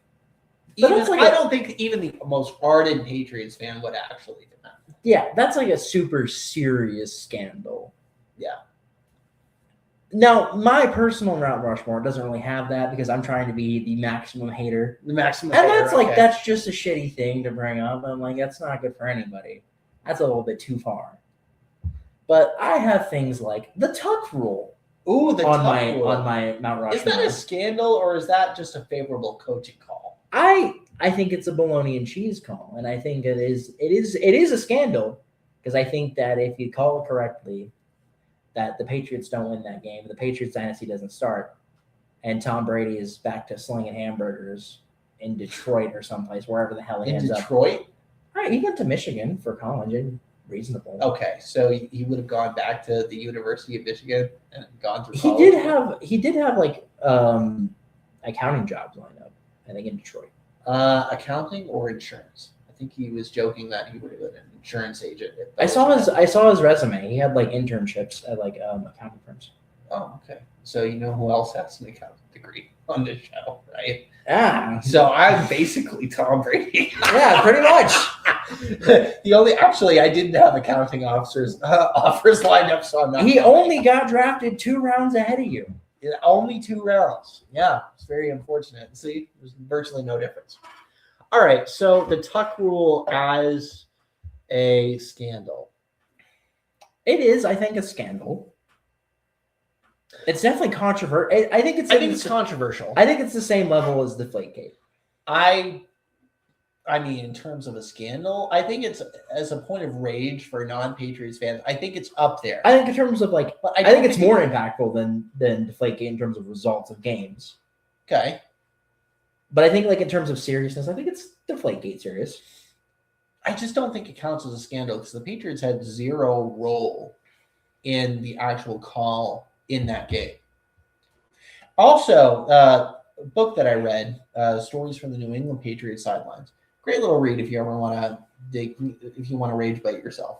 I don't think even the most ardent Patriots fan would actually do that. Yeah, that's like a super serious scandal. Yeah. Now, my personal Mount Rushmore doesn't really have that because I'm trying to be the maximum hater. The maximum. And hater, that's like, okay. that's just a shitty thing to bring up. I'm like, that's not good for anybody. That's a little bit too far. But I have things like the tuck rule Ooh, the on tuck my rule. on my Mount Rushmore. Is that a scandal or is that just a favorable coaching call? I think it's a bologna and cheese call, and I think it is a scandal because I think that if you call it correctly, that the Patriots don't win that game, the Patriots dynasty doesn't start, and Tom Brady is back to slinging hamburgers in Detroit or someplace, wherever the hell he In ends Detroit? up. All right, he went to Michigan for college, and reasonable. Okay, so he would have gone back to the University of Michigan and gone through He college. did have like accounting jobs lined up, I think, in Detroit. Accounting or insurance? I think he was joking that he would have been an insurance agent. I saw his resume. He had like internships at like accounting firms. Oh, okay. So you know who else has an accounting degree on this show, right? Ah, So I'm basically Tom Brady. yeah, pretty much. I didn't have accounting offers lined up, so I'm not. He only got drafted 2 rounds ahead of you. Only 2 rounds. Yeah, it's very unfortunate. See, there's virtually no difference. All right, so the tuck rule as a scandal. It is, I think, a scandal. It's definitely controversial. I think it's controversial. I think it's the same level as Deflategate. I mean, in terms of a scandal, I think it's as a point of rage for non-Patriots fans. I think it's up there. I think in terms of like, But I think it's more impactful than Deflategate in terms of results of games. Okay. But I think like in terms of seriousness, I think it's Deflategate serious. I just don't think it counts as a scandal because the Patriots had 0 role in the actual call in that game. Also, a book that I read, Stories from the New England Patriots Sidelines. Great little read if you ever want to if you want to rage bait yourself.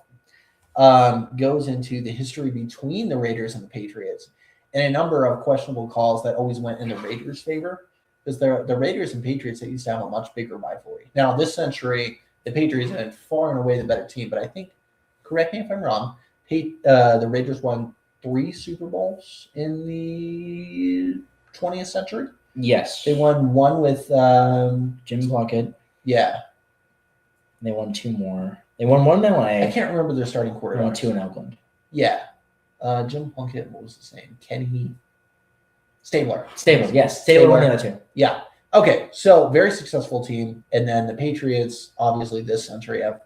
Goes into the history between the Raiders and the Patriots and a number of questionable calls that always went in the Raiders' favor because the Raiders and Patriots, they used to have a much bigger rivalry. Now, this century, the Patriots had far and away the better team, but I think, correct me if I'm wrong, the Raiders won 3 Super Bowls in the 20th century. Yes. They won 1 with Jim Plunkett. Yeah. They won 2 more. They won 1 in LA. I can't remember their starting They quarterback. won 2 in Oakland. Yeah. Jim Plunkett, what was his name? Kenny Stabler. Yes. Stabler won the other 2. Yeah. Okay. So very successful team. And then the Patriots, obviously this century, have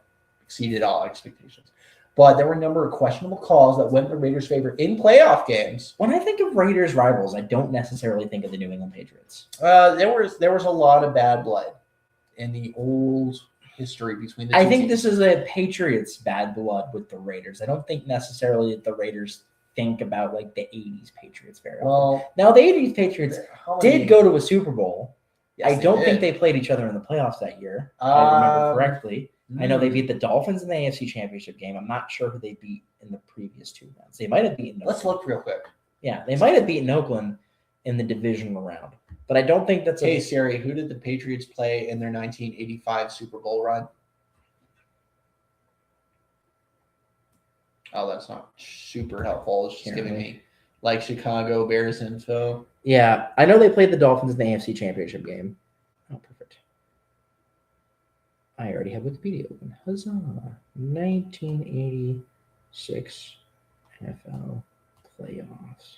exceeded all expectations. But there were a number of questionable calls that went in the Raiders' favor in playoff games. When I think of Raiders rivals, I don't necessarily think of the New England Patriots. There was a lot of bad blood in the old history between the two I think teams. this is a Patriots bad blood with the Raiders. I don't think necessarily that the Raiders think about like the 80s Patriots very often. Well, Now, the 80s Patriots did go to a Super Bowl. Yes, I don't think did. they played each other in the playoffs that year, if I remember correctly. I know they Hmm. beat the Dolphins in the AFC Championship game. I'm not sure who they beat in the previous 2 rounds. They might have beaten Let's Oakland. look real quick. Yeah, they might have beaten Oakland in the divisional round. But I don't think that's Hey Siri, who did the Patriots play in their 1985 Super Bowl run? Oh, that's not super helpful. It's just Can't giving really. me like Chicago Bears info. Yeah, I know they played the Dolphins in the AFC Championship game. Oh, perfect. I already have Wikipedia open. Huzzah. 1986 NFL playoffs.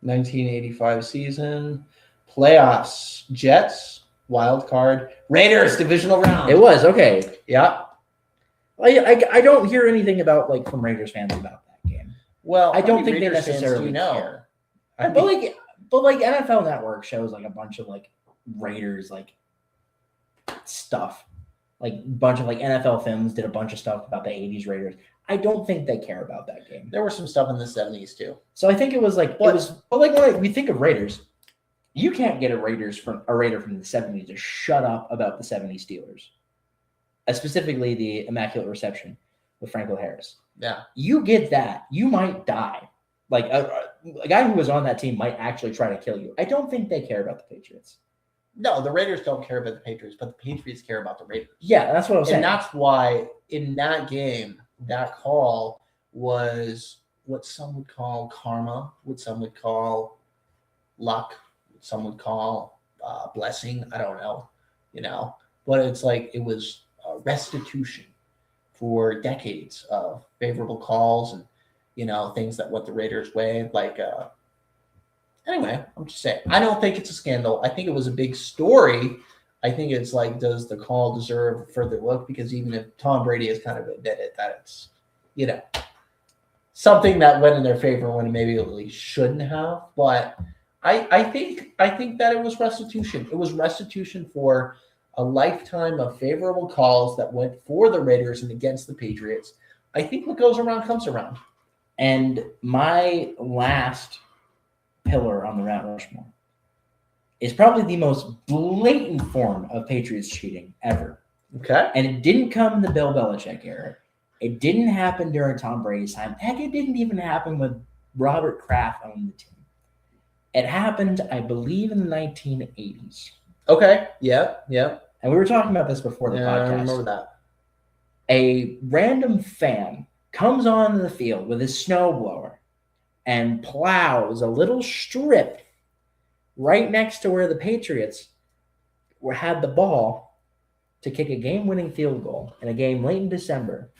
1985 season playoffs. Jets wild card. Raiders divisional round. It was, okay. Yeah. I don't hear anything about like from Raiders fans about that game. Well, I don't how many think they Raiders fans necessarily do you know. care. I But mean, like NFL Network shows like a bunch of like Raiders like stuff. Like a bunch of like NFL Films did a bunch of stuff about the 80s Raiders. I don't think they care about that game. there was some stuff in the 70s too. So I think it was like But- but like when we think of Raiders, you can't get a Raider from the 70s to shut up about the 70s Steelers. Specifically the Immaculate Reception with Franco Harris. Yeah. You get that, you might die. Like a guy who was on that team might actually try to kill you. I don't think they care about the Patriots. No, the Raiders don't care about the Patriots, but the Patriots care about the Raiders. Yeah, that's what I was saying. And that's why in that game, that call was what some would call karma, what some would call luck, what some would call blessing. I don't know, but it's like it was restitution for decades of favorable calls and things that went the Raiders' way. Anyway, I'm just saying, I don't think it's a scandal. I think it was a big story. I think it's like, does the call deserve further look? Because even if Tom Brady has kind of admitted that it's, something that went in their favor when it maybe really shouldn't have. But I think that it was restitution. It was restitution for a lifetime of favorable calls that went for the Raiders and against the Patriots. I think what goes around comes around. And my last pillar on the Mount Rushmore is probably the most blatant form of Patriots cheating ever. Okay. And it didn't come in the Bill Belichick era. It didn't happen during Tom Brady's time. Heck, it didn't even happen when Robert Kraft owned the team. It happened, I believe, in the 1980s. Okay. Yeah. And we were talking about this before the podcast. I remember that. A random fan comes on the field with his snowblower and plows a little strip right next to where the Patriots had the ball to kick a game-winning field goal in a game late in December.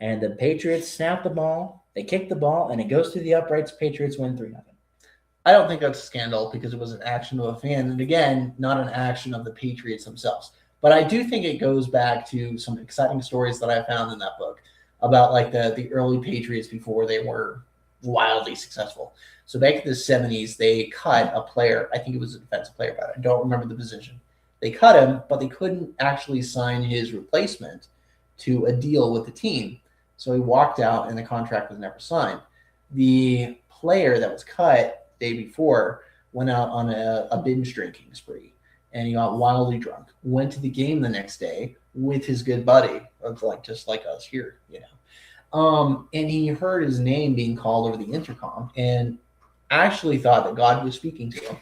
And the Patriots snap the ball, they kick the ball, and it goes through the uprights. Patriots win 3-0. I don't think that's a scandal because it was an action of a fan. And again, not an action of the Patriots themselves. But I do think it goes back to some exciting stories that I found in that book about like the early Patriots before they were wildly successful. So back in the 70s, they cut a player. I think it was a defensive player, but I don't remember the position. They cut him, but they couldn't actually sign his replacement to a deal with the team. So he walked out and the contract was never signed. The player that was cut the day before went out on a binge drinking spree and he got wildly drunk, went to the game the next day with his good buddy, just like us here, and he heard his name being called over the intercom and actually thought that God was speaking to him.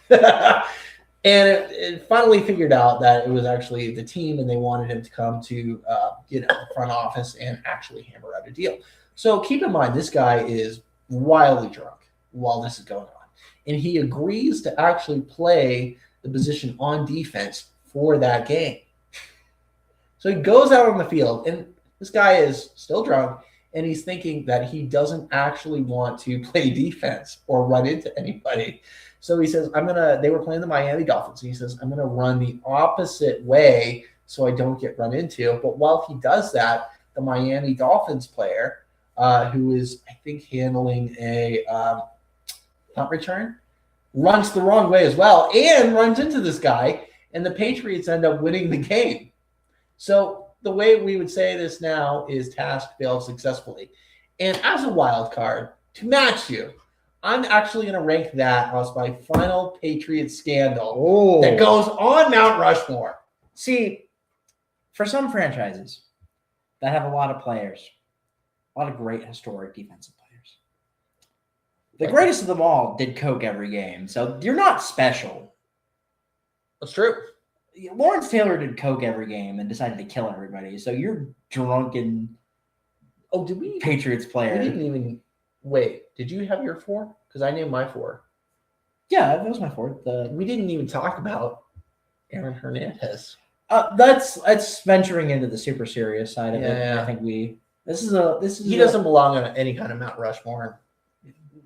And it finally figured out that it was actually the team and they wanted him to come to, the front office and actually hammer out a deal. So keep in mind, this guy is wildly drunk while this is going on. And he agrees to actually play the position on defense for that game. So he goes out on the field and this guy is still drunk and he's thinking that he doesn't actually want to play defense or run into anybody. So he says, they were playing the Miami Dolphins. And he says, I'm going to run the opposite way so I don't get run into. But while he does that, the Miami Dolphins player, who is, I think, handling a punt return, runs the wrong way as well and runs into this guy. And the Patriots end up winning the game. So the way we would say this now is task failed successfully. And as a wild card, to match you, I'm actually going to rank that as my final Patriots scandal that goes on Mount Rushmore. See, for some franchises that have a lot of players, a lot of great historic defensive players, the greatest of them all did coke every game. So you're not special. That's true. Lawrence Taylor did coke every game and decided to kill everybody. So you're drunken. Oh, did we? Patriots player. We didn't even. Wait, did you have your 4? Because I named my 4. Yeah, that was my 4th. We didn't even talk about Aaron Hernandez. That's venturing into the super serious side of it. Yeah. I think this is he doesn't belong on any kind of Mount Rushmore.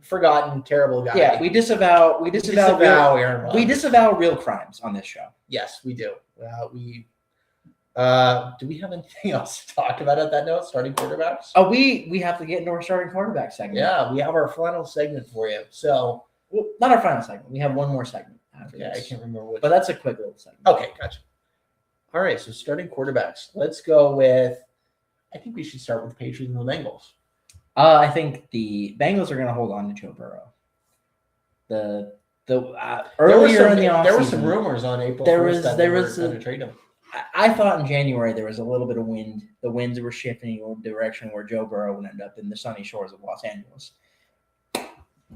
Forgotten, terrible guy. Yeah, we disavow Aaron Rodgers. We disavow real crimes on this show. Yes, we do. Do we have anything else to talk about at that note? Starting quarterbacks? Oh, we have to get into our starting quarterback segment. Yeah, we have our final segment for you. So, well, not our final segment. We have one more segment. Yeah, I can't remember what. But that's a quick little segment. Okay, gotcha. All right, so starting quarterbacks. Let's go with. I think we should start with the Patriots and the Bengals. I think the Bengals are going to hold on to Joe Burrow. Earlier in the offseason, there were some rumors on April 1st that they were going to trade him. I thought in January there was a little bit of wind. The winds were shifting in the direction where Joe Burrow would end up in the sunny shores of Los Angeles.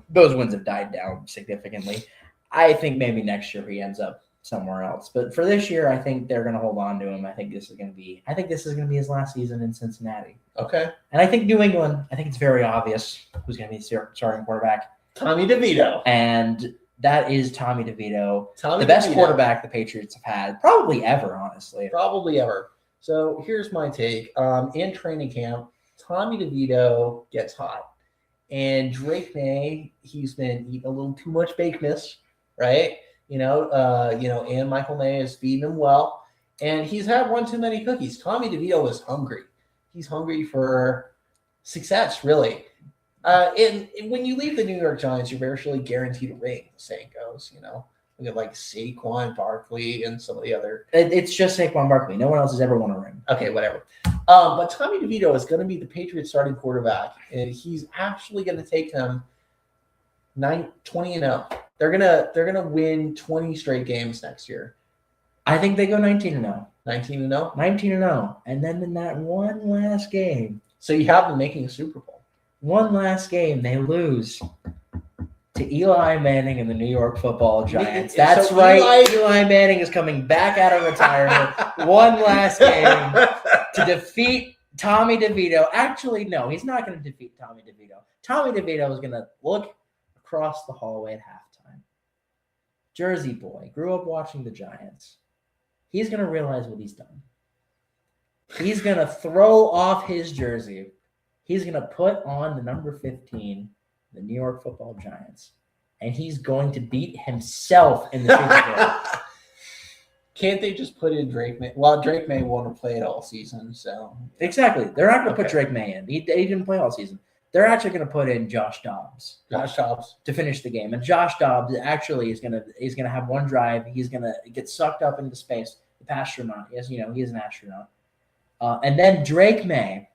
Those winds have died down significantly. I think maybe next year he ends up somewhere else. But for this year, I think they're going to hold on to him. I think this is going to be his last season in Cincinnati. Okay. And I think New England, I think it's very obvious who's going to be the starting quarterback. Tommy DeVito. And that is Tommy DeVito. Tommy the best DeVito. quarterback the Patriots have had, probably ever, honestly. Probably ever. So here's my take. In training camp, Tommy DeVito gets hot. And Drake May, he's been eating a little too much bakeness, right? And Michael May is feeding him well. And he's had one too many cookies. Tommy DeVito is hungry. He's hungry for success, really. And when you leave the New York Giants, you're virtually guaranteed a ring, the saying goes, Look at like Saquon Barkley and some of the other. It's just Saquon Barkley. No one else has ever won a ring. Okay, whatever. But Tommy DeVito is going to be the Patriots starting quarterback, and he's actually going to take them 20-0. They're gonna win 20 straight games next year. I think they go 19-0. 19-0. 19-0, and then in that one last game, So you have them making a Super Bowl. they lose to Eli Manning and the New York Football Giants. So That's right. Eli Manning is coming back out of retirement. One last game to defeat Tommy DeVito. Actually, no, he's not going to defeat Tommy DeVito. Tommy DeVito is going to look across the hallway at halftime. Jersey boy, grew up watching the Giants. He's going to realize what he's done. He's going to throw off his jersey. He's going to put on the number 15, the New York Football Giants, and he's going to beat himself in the Super Bowl. Can't they just put in Drake May? Well, Drake May won't have played all season, so. Exactly. They're not going to put Drake May in. He didn't play all season. They're actually going to put in Josh Dobbs. To finish the game. And Josh Dobbs actually is going to have one drive. He's going to get sucked up into space. The astronaut. Yes, he is an astronaut. And then Drake May,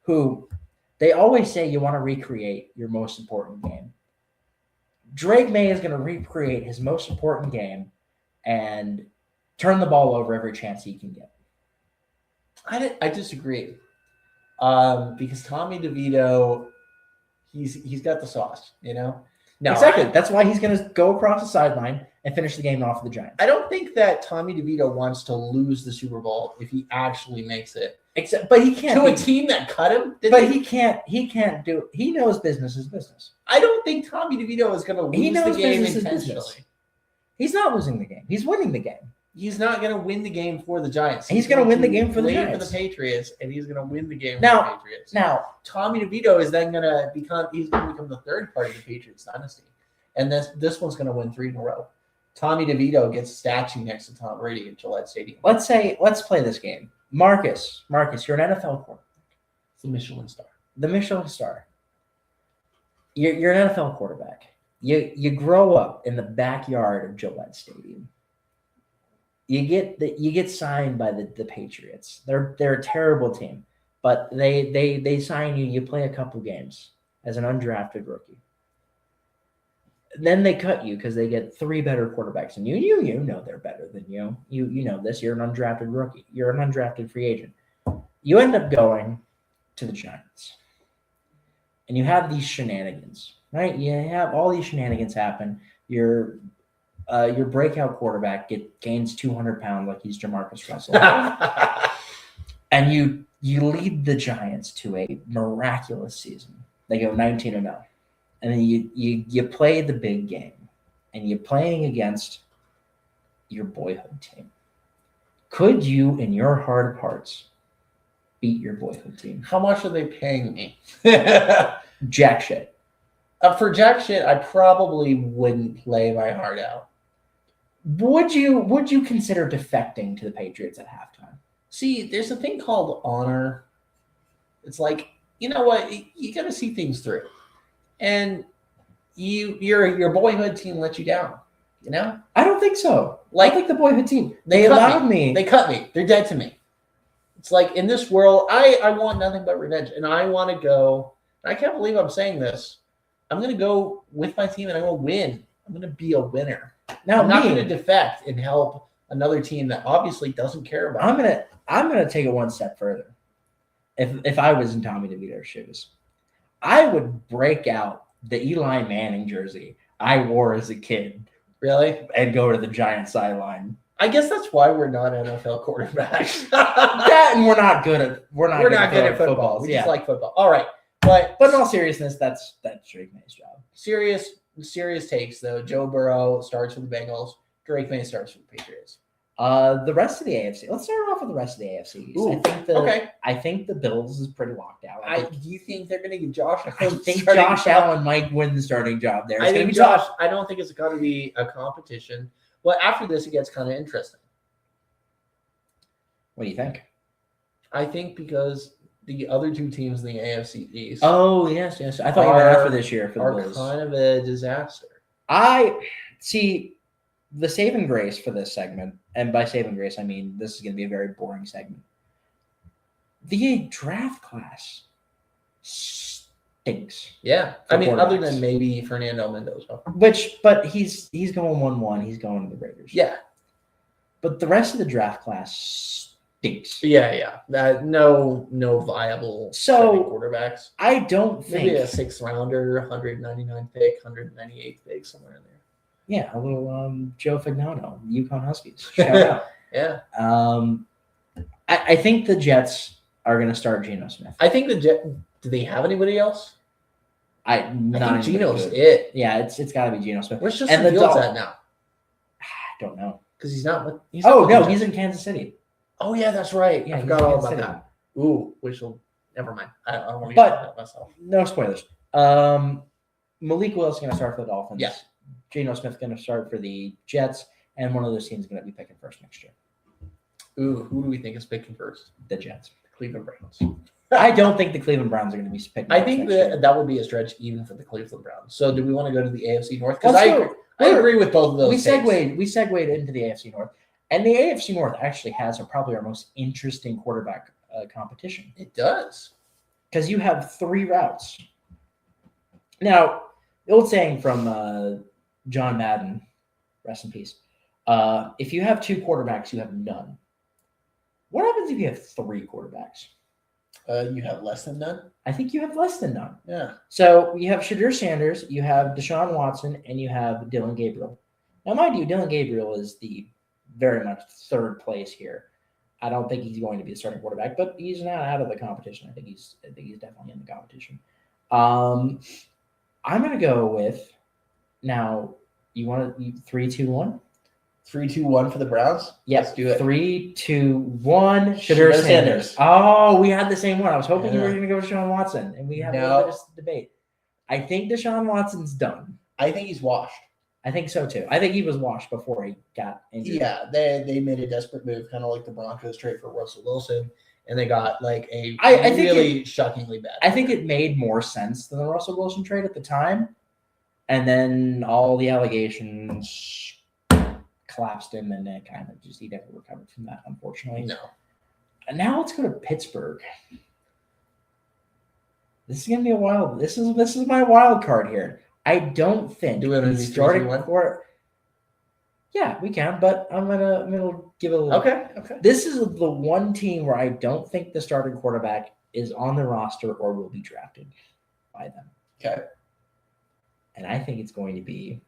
who they always say you want to recreate your most important game. Drake May is going to recreate his most important game and turn the ball over every chance he can get. I disagree. Because Tommy DeVito, he's got the sauce, No, exactly. That's why he's going to go across the sideline and finish the game off of the Giants. I don't think that Tommy DeVito wants to lose the Super Bowl if he actually makes it. But he can't to a team that cut him. He can't do. He knows business is business. I don't think Tommy DeVito is going to lose the game intentionally. He's not losing the game. He's winning the game. He's not going to win the game for the Giants. He's going to win the game for the Giants. For the Patriots, and he's going to win the game for the Patriots. Now, Tommy DeVito is then going to become the third part of the Patriots dynasty, and this one's going to win 3 in a row. Tommy DeVito gets a statue next to Tom Brady at Gillette Stadium. Let's play this game. Marcus, you're an NFL quarterback. It's the Michelin star. The Michelin star. You're an NFL quarterback. You grow up in the backyard of Gillette Stadium. You get signed by the Patriots. They're a terrible team, but they sign you. You play a couple games as an undrafted rookie. Then they cut you because they get 3 better quarterbacks than you. You know they're better than you. You know this. You're an undrafted rookie. You're an undrafted free agent. You end up going to the Giants, and you have these shenanigans, right? You have all these shenanigans happen. Your breakout quarterback gains 200 pounds like he's Jamarcus Russell, and you lead the Giants to a miraculous season. They go 19-0. And then you play the big game, and you're playing against your boyhood team. Could you, in your heart of hearts, beat your boyhood team? How much are they paying me? Jack shit. For jack shit, I probably wouldn't play my heart out. Would you consider defecting to the Patriots at halftime? See, there's a thing called honor. It's like, you know what? You got to see things through. And your boyhood team let you down, I don't think so. I think the boyhood team, they allowed me. They cut me. They're dead to me. It's like in this world, I want nothing but revenge. And I want to go, I can't believe I'm saying this. I'm going to go with my team and I'm going to win. I'm going to be a winner. Now, I'm not going to defect and help another team that obviously doesn't care about me. I'm gonna take it one step further. If I was in Tommy DeVito's shoes, I would break out the Eli Manning jersey I wore as a kid Really? and go to the Giants sideline. I guess that's why we're not NFL quarterbacks. That and we're not good at We're football. We Yeah. just like football. All right. But But in all seriousness, that's Drake May's job. serious takes though. Joe Burrow starts for the Bengals. Drake May starts for the Patriots. The rest of the AFC. Let's start off with the rest of the AFC. Ooh, I think the Bills is pretty locked out. Do you think they're going to get Josh? I think Josh Allen might win the starting job there. It's I gonna think be tough. Josh. I don't think it's going to be a competition. But after this, it gets kind of interesting. What do you think? I think because the other two teams in the AFC East Oh yes. I thought you meant after this year for the are Bills. kind of a disaster. I see the saving grace for this segment, and by saving grace, I mean this is going to be a very boring segment. The draft class stinks. Yeah, For I mean, other quarterbacks. than maybe Fernando Mendoza. But he's going 1-1. He's going to the Raiders. Yeah, But the rest of the draft class stinks. yeah. That no viable So, quarterbacks. I don't think. Maybe a 6th rounder, 199 pick, 198 pick, somewhere in there. Yeah, a little Joe Fagnano, Yukon Huskies. Shout out. Yeah, I think the Jets are going to start Geno Smith. I think do they have anybody else? I think Geno's good. it. Yeah, it's got to be Geno Smith. Where's And Justin the Fields Dol- at now? I don't know. Because he's not. Not He's with in Kansas City. Oh yeah, that's right. Yeah, I he's forgot in all Kansas about City. that. Ooh, never mind. I don't want to But- get ahead of myself. No spoilers. Malik Will's going to start for the Dolphins. Yeah. Geno Smith's going to start for the Jets, and one of those teams is going to be picking first next year. Ooh, who do we think is picking first? The Jets. The Cleveland Browns. I don't think the Cleveland Browns are going to be picking. I first think next year. that would be a stretch even for the Cleveland Browns. So, do we want to go to the AFC North? Because Let's I go. agree with both of those. We takes. segued into the AFC North, and the AFC North actually has probably our most interesting quarterback competition It does. because you have 3 routes. Now, the old saying from John Madden, rest in peace, if you have 2 quarterbacks, you have none. What happens if you have 3 quarterbacks? You have less than none. I think you have less than none. Yeah. So you have Shadur Sanders, you have Deshaun Watson, and you have Dylan Gabriel. Now, mind you, Dylan Gabriel is the very much 3rd place here. I don't think he's going to be a starting quarterback, but he's not out of the competition. I think he's definitely in the competition. I'm going to go with now. You want to 3, 2, 1? 3, 2, 1 for the Browns. Yes, Let's do it. 3, 2, 1. Shadur Shadur Sanders. Oh, we had the same one. I was hoping you were Yeah. going to go Deshaun Watson, and we have a No. little bit of debate. I think Deshaun Watson's done. I think he's washed. I think so too. I think he was washed before he got injured. Yeah, they made a desperate move, kind of like the Broncos trade for Russell Wilson, and they got like a I think really shockingly bad. I think it made more sense than the Russell Wilson trade at the time, and then all the allegations collapsed him, and then kind of he never recovered from that, unfortunately. No. And now let's go to Pittsburgh. This is gonna be a wild. This is my wild card here. I don't think Do we have any starting 3-2-1? court. Yeah, we can, but I'm gonna give it a little. Okay. This is the one team where I don't think the starting quarterback is on the roster or will be drafted by them. Okay. And I think it's going to be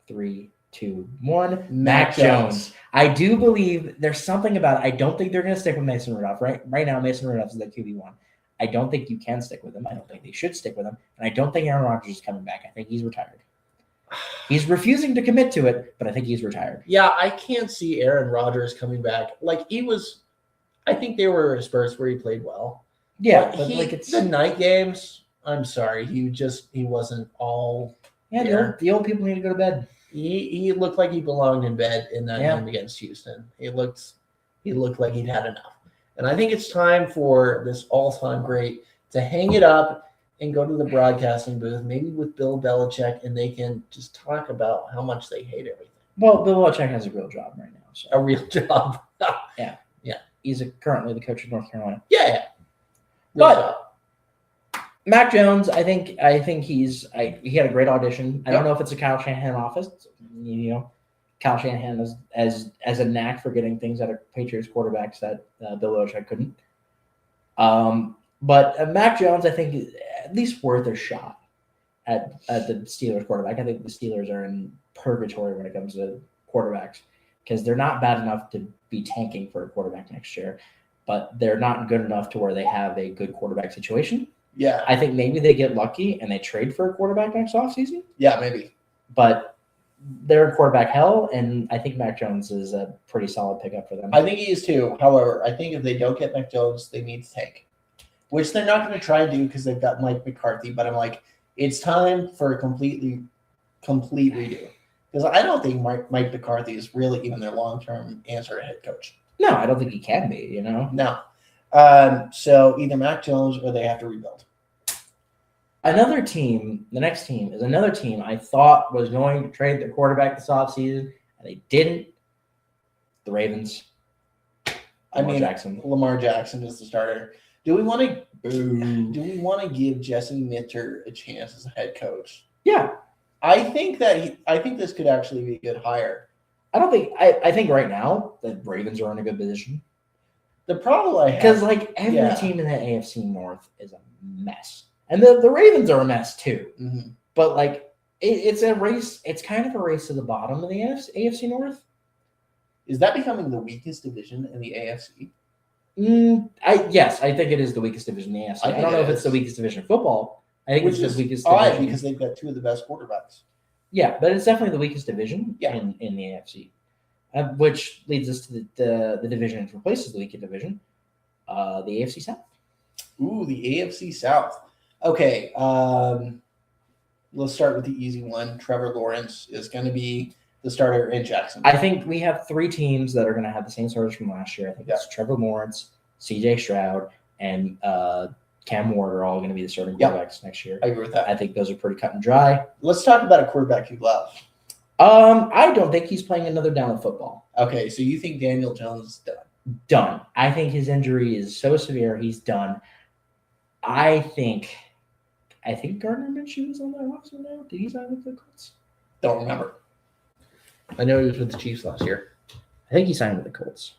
3, 2, 1. Mac Jones. I do believe there's something about it. I don't think they're going to stick with Mason Rudolph. Right now, Mason Rudolph is the QB1. I don't think you can stick with him. I don't think they should stick with him. And I don't think Aaron Rodgers is coming back. I think he's retired. He's refusing to commit to it, but I think he's retired. Yeah, I can't see Aaron Rodgers coming back. Like he was, I think there were spurts where he played well. Yeah, but but like it's the night games. I'm sorry, he wasn't all. the old people need to go to bed. He looked like he belonged in bed in that Yeah. game against Houston. He looked like he'd had enough. And I think it's time for this all-time great to hang it up and go to the broadcasting booth, maybe with Bill Belichick, and they can just talk about how much they hate everything. Well, Bill Belichick has a real job right now. So A real job. he's currently the coach of North Carolina. Yeah. But Mac Jones, I think he had a great audition. I don't know if it's a Kyle Shanahan office. You know, Kyle Shanahan is as a knack for getting things out of Patriots quarterbacks that Bill Belichick couldn't. But Mac Jones, I think, is at least worth a shot. at the Steelers quarterback. I think the Steelers are in purgatory when it comes to quarterbacks because they're not bad enough to be tanking for a quarterback next year, but they're not good enough to where they have a good quarterback situation. Yeah. I think maybe they get lucky and they trade for a quarterback next offseason. Yeah, maybe. But they're in quarterback hell, and I think Mac Jones is a pretty solid pickup for them. I think he is too. However, I think if they don't get Mac Jones, they need to tank, which they're not going to try and do because they've got Mike McCarthy. But I'm like, it's time for a complete redo. Because I don't think Mike McCarthy is really even their long-term answer to head coach. No, I don't think he can be, No. So either Mac Jones or they have to rebuild. Another team, the next team is another team I thought was going to trade their quarterback this offseason, and they didn't. The Ravens. Lamar Jackson is the starter. Do we want to give Jesse Minter a chance as a head coach? Yeah. I think this could actually be a good hire. I think right now the Ravens are in a good position. The problem I have, because every team in the AFC North is a mess, and the Ravens are a mess too. Mm-hmm. But it's a race. It's kind of a race to the bottom of the AFC North. Is that becoming the weakest division in the AFC? Yes, I think it is the weakest division in the AFC. I don't know if it's the weakest division in football. I think it's the weakest division because they've got two of the best quarterbacks. Yeah, but it's definitely the weakest division in the AFC, which leads us to the division that replaces the weakest division, the AFC South. Ooh, the AFC South. Okay, let's start with the easy one. Trevor Lawrence is going to be the starter in Jacksonville. I think we have three teams that are going to have the same starters from last year. I think it's Trevor Lawrence, C.J. Stroud, and Cam Ward are all going to be the starting quarterbacks next year. I agree with that. I think those are pretty cut and dry. Let's talk about a quarterback you love. I don't think he's playing another down of football. Okay, so you think Daniel Jones is done? Done. I think his injury is so severe, he's done. I think Gardner Minshew is on that roster now. Did he sign with the Colts? Don't remember. I know he was with the Chiefs last year. I think he signed with the Colts.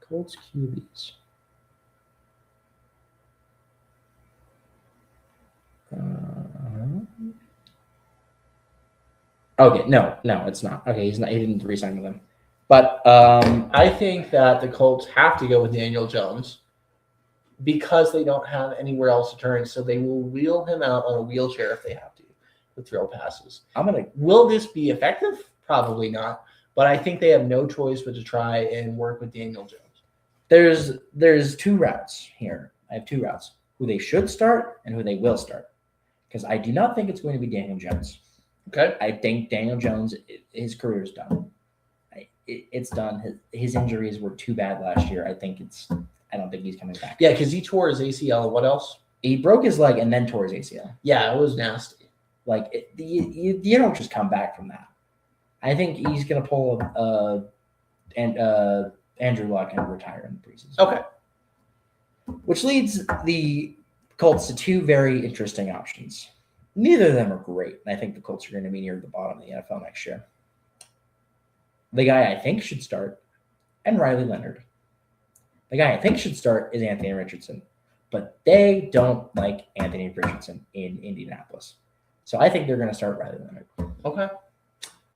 Colts QBs. Okay, no, it's not. Okay, he's not. He didn't re-sign with them. But I think that the Colts have to go with Daniel Jones because they don't have anywhere else to turn. So they will wheel him out on a wheelchair if they have to throw passes. Will this be effective? Probably not. But I think they have no choice but to try and work with Daniel Jones. There's two routes here. I have two routes: who they should start and who they will start. Because I do not think it's going to be Daniel Jones. Okay. I think Daniel Jones, his career is done. It's done. His injuries were too bad last year. I don't think he's coming back. Yeah, because he tore his ACL. What else? He broke his leg and then tore his ACL. Yeah, it was nasty. You don't just come back from that. I think he's going to pull Andrew Luck and retire in the preseason. Okay. Which leads the Colts to two very interesting options. Neither of them are great. I think the Colts are going to be near the bottom of the NFL next year. The guy I think should start, and Riley Leonard. The guy I think should start is Anthony Richardson. But they don't like Anthony Richardson in Indianapolis. So I think they're going to start Riley Leonard. Okay.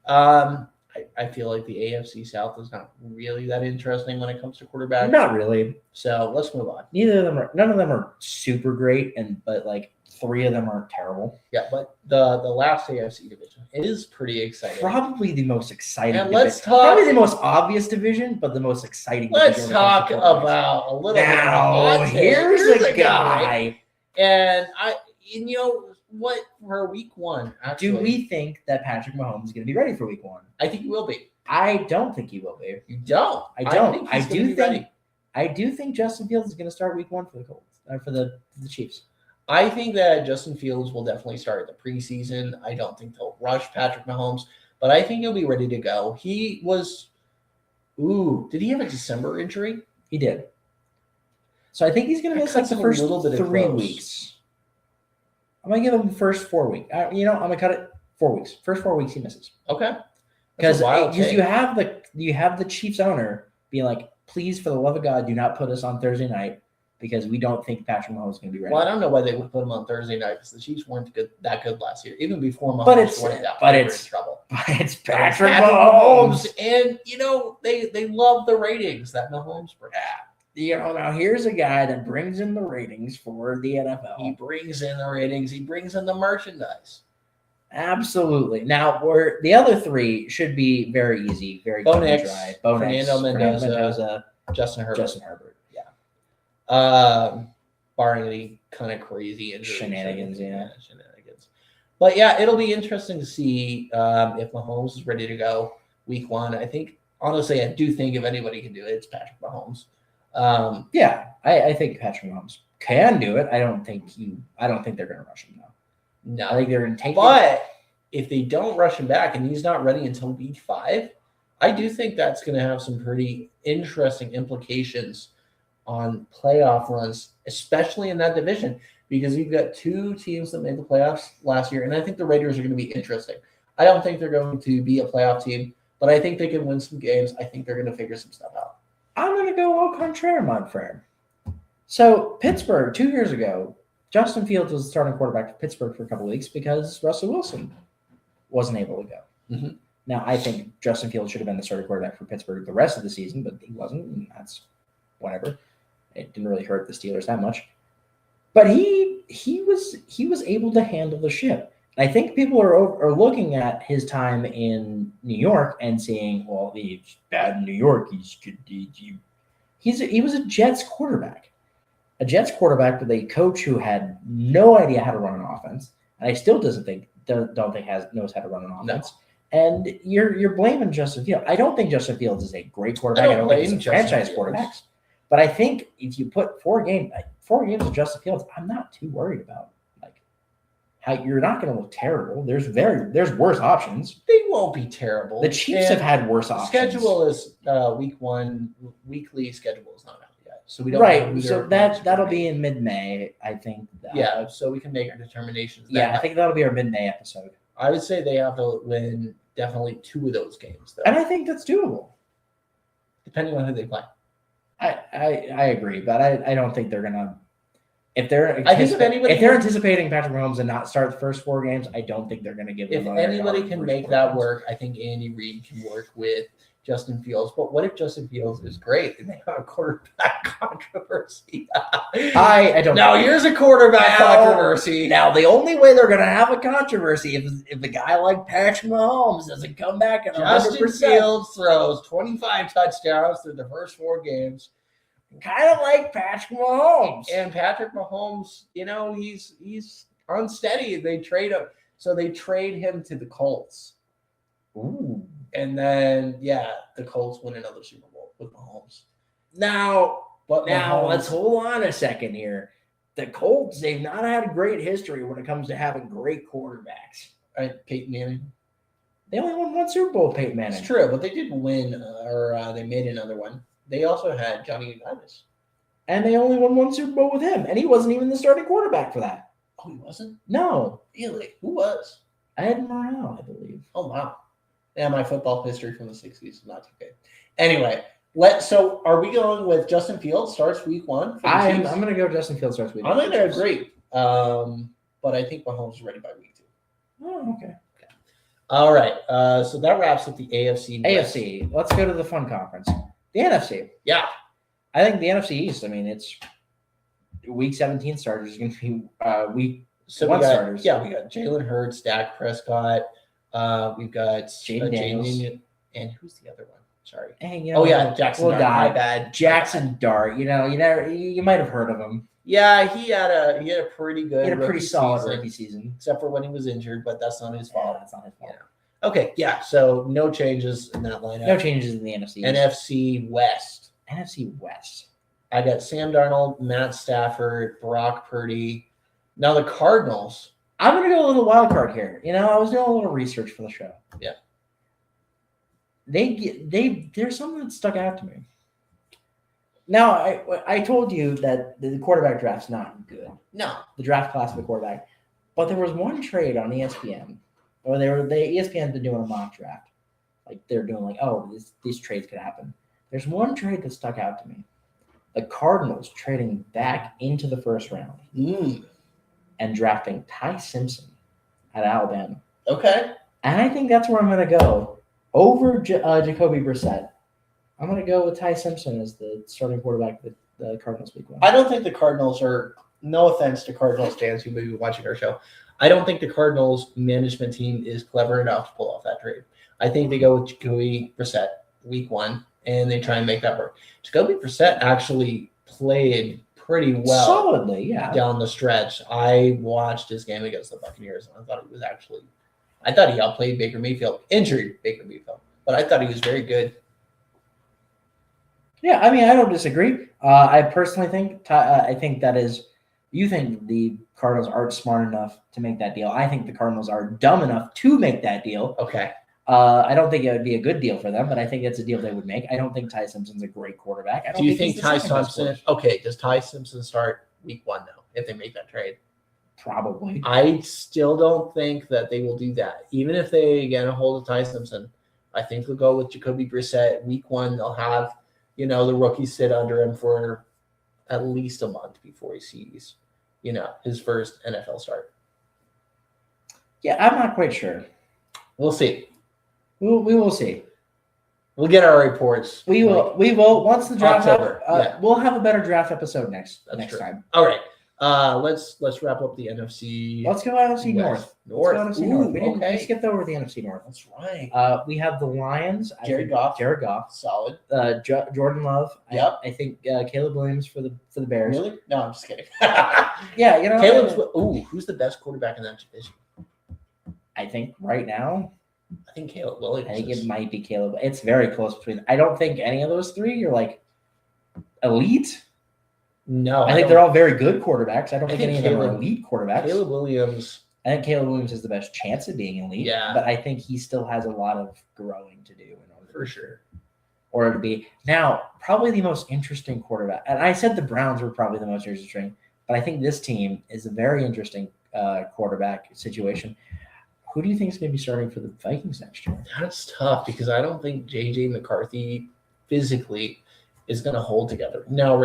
I feel like the AFC South is not really that interesting when it comes to quarterbacks. Not really. So let's move on. None of them are super great, but three of them aren't terrible. Yeah, but the last AFC division is pretty exciting. Probably the most exciting. And probably the most obvious division, but the most exciting. Let's talk about a little bit. Now, here's a guy, and what for week one? Actually, do we think that Patrick Mahomes is going to be ready for week one? I think he will be. I don't think he will be. You don't? I don't. I do think Justin Fields is going to start week one for the Colts for the Chiefs. I think that Justin Fields will definitely start the preseason. I don't think they'll rush Patrick Mahomes, but I think he'll be ready to go. He was. Did he have a December injury? He did. So I think he's going to miss the first 3 weeks. I'm going to give him the first 4 weeks. I'm going to cut it 4 weeks. First 4 weeks he misses. Okay. Because you have the Chiefs owner being like, please, for the love of God, do not put us on Thursday night. because we don't think Patrick Mahomes is going to be ready. Well, I don't know why they would put him on Thursday night because the Chiefs weren't that good last year. Even before Mahomes But it's- went down, but they were it's- in trouble. But it's But Patrick it's Mahomes. and they love the ratings that Mahomes brings. Now here's a guy that brings in the ratings for the He NFL. brings in the ratings. He brings in the merchandise. Absolutely. Now, the other three should be very easy, very Bo cut and Nix, dry. Bo Nix, Fernando Mendoza, Mendoza, Justin Herbert. Justin Herbert. Yeah. Barring any kind of crazy injuries. Shenanigans, yeah. Shenanigans. But yeah, it'll be interesting to see if Mahomes is ready to go week 1. I think, honestly, I do think if anybody can do it, it's Patrick Mahomes. Yeah, I think Patrick Mahomes can do it. I don't think they're going to rush him though. No. I think they're going to take it. But if they don't rush him back and he's not ready until week 5, I do think that's going to have some pretty interesting implications on playoff runs, especially in that division, because you've got 2 teams that made the playoffs last year, and I think the Raiders are going to be interesting. I don't think they're going to be a playoff team, but I think they can win some games. I think they're going to figure some stuff out. I'm going to go au contraire, mon frere. So Pittsburgh 2 years ago, Justin Fields was the starting quarterback for Pittsburgh for a couple of weeks because Russell Wilson wasn't able to go. Mhm. Now, I think Justin Fields should have been the starting quarterback for Pittsburgh the rest of the season, but he wasn't, and that's whatever. It didn't really hurt the Steelers that much. But he was able to handle the ship. And I think people are looking at his time in New York and saying, well, he's bad in New York. He was a Jets quarterback. A Jets quarterback with a coach who had no idea how to run an offense, and I still don't think knows how to run an offense. No. And you're blaming Justin Fields. I don't think Justin Fields is a great quarterback. I don't think he's a franchise quarterback. But I think if you put 4 games of Justin Fields, I'm not too worried about how you're not going to look terrible. There's worse options. They won't be terrible. The Chiefs have had worse options. Schedule is week 1. Weekly schedule is not out yet, so we don't. Right. So that'll be in mid-May, I think. Yeah. So we can make our determinations. Yeah, I think that'll be our mid-May episode. I would say they have to win definitely 2 of those games, though. And I think that's doable, depending on who they play. I agree, but I don't think they're gonna. If they're anticipating Patrick Mahomes and not start the first 4 games, I don't think they're going to give them. If anybody can make that work, I think Andy Reid can work with Justin Fields. But what if Justin Fields is great and they have a quarterback controversy? I don't. Now here's a quarterback controversy. Now the only way they're going to have a controversy if a guy like Patrick Mahomes doesn't come back and Justin Fields throws 25 touchdowns through the first 4 games. Kind of like Patrick Mahomes. And Patrick Mahomes, he's unsteady. They trade him. So they trade him to the Colts. Ooh. And then, the Colts win another Super Bowl with Mahomes. Now let's hold on a second here. The Colts, they've not had a great history when it comes to having great quarterbacks. Right, Peyton Manning. They only won 1 Super Bowl, Peyton Manning. It's true, but they did win, they made another one. They also had Johnny Unitas. And they only won 1 Super Bowl with him. And he wasn't even the starting quarterback for that. Oh, he wasn't? No. Really? Who was? Ed Morale, I believe. Oh, wow. Yeah, my football history from the 60s is not too good. Anyway, so are we going with Justin Fields starts week 1? I'm going to go Justin Fields starts week 1. I'm going to agree. But I think Mahomes is ready by week 2. Oh, okay. All right. So that wraps up the AFC. AFC. Let's go to the fun conference. The NFC. Yeah. I think the NFC East, it's week 17 starters is going to be week 1 starters. Yeah, we got Jalen Hurts, Dak Prescott. We've got Jaden Daniels. And who's the other one? Sorry. Hey, Jackson Dart. My bad. Jackson Dart. You might have heard of him. Yeah, he had a pretty good. He had a pretty solid rookie season, except for when he was injured. But that's not his fault. That's not his fault. Yeah. Okay, yeah. So no changes in that lineup. No changes in the NFC. NFC West. NFC West. I got Sam Darnold, Matt Stafford, Brock Purdy. Now the Cardinals. I'm gonna go a little wild card here. I was doing a little research for the show. Yeah. There's something that stuck out to me. Now I told you that the quarterback draft's not good. No. The draft class of the quarterback, but there was one trade on ESPN. Or ESPN's been doing a mock draft. Like they're doing these trades could happen. There's one trade that stuck out to me. the Cardinals trading back into the first round and drafting Ty Simpson at Alabama. Okay. And I think that's where I'm going to go over Jacoby Brissett. I'm going to go with Ty Simpson as the starting quarterback of the Cardinals week 1. I don't think the Cardinals are, no offense to Cardinals fans who may be watching our show, I don't think the Cardinals management team is clever enough to pull off that trade. I think they go with Jacoby Brissett week 1, and they try and make that work. Jacoby Brissett actually played pretty well. Solidly, yeah. Down the stretch. I watched his game against the Buccaneers, and I thought he outplayed Baker Mayfield. Injured Baker Mayfield. But I thought he was very good. Yeah, I mean, I don't disagree. I personally think you think the Cardinals aren't smart enough to make that deal. I think the Cardinals are dumb enough to make that deal. Okay. I don't think it would be a good deal for them, but I think it's a deal they would make. I don't think Ty Simpson's a great quarterback. Do you think Ty Simpson? Okay, does Ty Simpson start week 1 now if they make that trade? Probably. I still don't think that they will do that. Even if they get a hold of Ty Simpson, I think they'll go with Jacoby Brissett week 1. They'll have, the rookie sit under him for at least a month before he sees, his first NFL start. Yeah, I'm not quite sure. We'll see. We will see. We'll get our reports. We will once the draft October. We'll have a better draft episode next true. time. All right. Let's wrap up the NFC. Let's go NFC North. North. Let's go NFC North. We skipped over the NFC North. That's right. We have the Lions. Jared Goff. Solid. Jordan Love. Yep. I think Caleb Williams for the Bears. Really? No, I'm just kidding. Yeah, Caleb's. Who's the best quarterback in that division? I think right now, I think Caleb Williams. I think it might be Caleb. It's very close between. I don't think any of those three are like elite. No, I think they're all very good quarterbacks. I don't think any of them are elite quarterbacks. Caleb Williams. I think Caleb Williams has the best chance of being elite. Yeah. But I think he still has a lot of growing to do in order For sure. Or to be now probably the most interesting quarterback. And I said the Browns were probably the most interesting, but I think this team is a very interesting quarterback situation. Who do you think is going to be starting for the Vikings next year? That's tough because I don't think J.J. McCarthy physically is going to hold together. Now,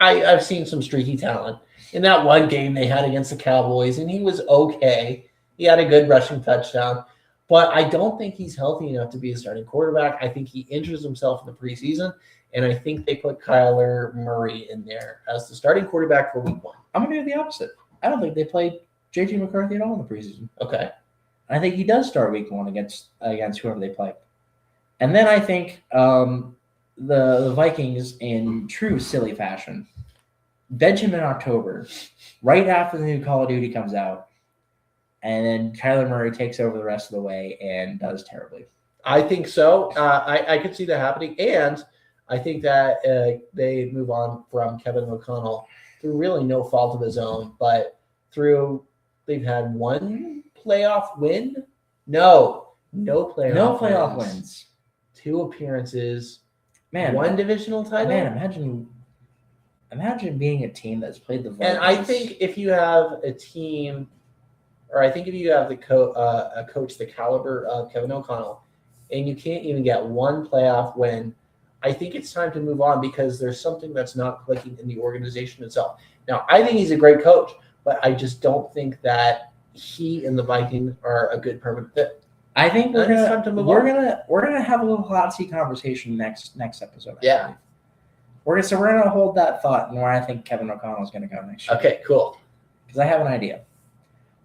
I've seen some streaky talent. In that one game they had against the Cowboys, and he was okay. He had a good rushing touchdown. But I don't think he's healthy enough to be a starting quarterback. I think he injures himself in the preseason, and I think they put Kyler Murray in there as the starting quarterback for week 1. I'm going to do the opposite. I don't think they played J.J. McCarthy at all in the preseason. Okay. I think he does start week 1 against whoever they play. And then I think the Vikings, in true silly fashion, bench him in October, right after the new Call of Duty comes out, and then Kyler Murray takes over the rest of the way and does terribly. I think so. I could see that happening, and I think that they move on from Kevin O'Connell through really no fault of his own, but they've had one playoff win. No playoff wins. 2 appearances. Man, one divisional title. Man, imagine being a team that's played the Vikings. And I think if you have a team, or I think if you have a coach the caliber of Kevin O'Connell, and you can't even get one playoff win, I think it's time to move on because there's something that's not clicking in the organization itself. Now, I think he's a great coach, but I just don't think that he and the Vikings are a good permanent fit. I think we're gonna have a little hot seat conversation next episode. Yeah. We're gonna hold that thought and where I think Kevin O'Connell is gonna go next year. Okay, cool. Because I have an idea.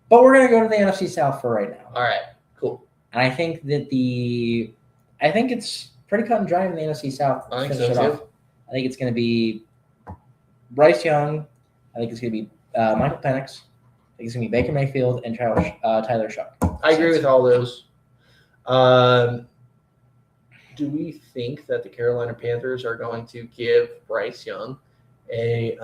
But we're gonna go to the NFC South for right now. All right, cool. And I think it's pretty cut and dry in the NFC South. I think so too. I think it's gonna be Bryce Young. I think it's gonna be Michael Penix. I think it's gonna be Baker Mayfield and Tyler Shuck. I agree with all those. Do we think that the Carolina Panthers are going to give Bryce Young a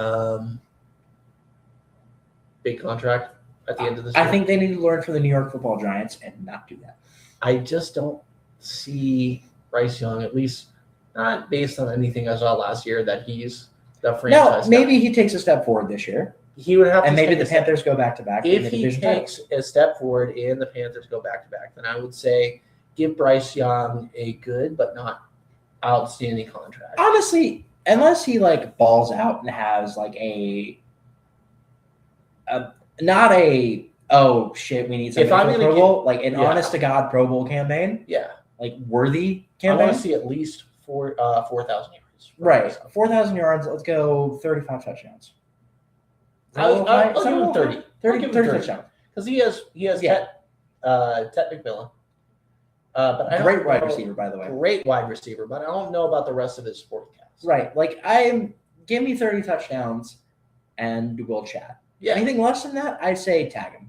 big contract at the end of this year? I think they need to learn from the New York Football Giants and not do that. I just don't see Bryce Young, at least not based on anything I saw last year, that he's the franchise. No, maybe he takes a step forward this year. He would have to, and maybe the Panthers go back to back. If he takes a step forward and the Panthers go back to back, then I would say give Bryce Young a good but not outstanding contract. Honestly, unless he like balls out and has like not a oh shit we need something If I'm for gonna Pro Bowl, like an yeah. honest to God Pro Bowl campaign, Yeah. like worthy I want campaign. to see at least 4,000 yards. Right, 4,000 yards. Let's go 35 touchdowns. I'll give him 30. 30 30 touchdowns. Because he has Yeah. Ted McMillan. But I don't Great wide know- receiver, by the way. Great wide receiver, but I don't know about the rest of his forecast. Right, like give me 30 touchdowns, and we'll chat. Yeah. Anything less than that, I say tag him.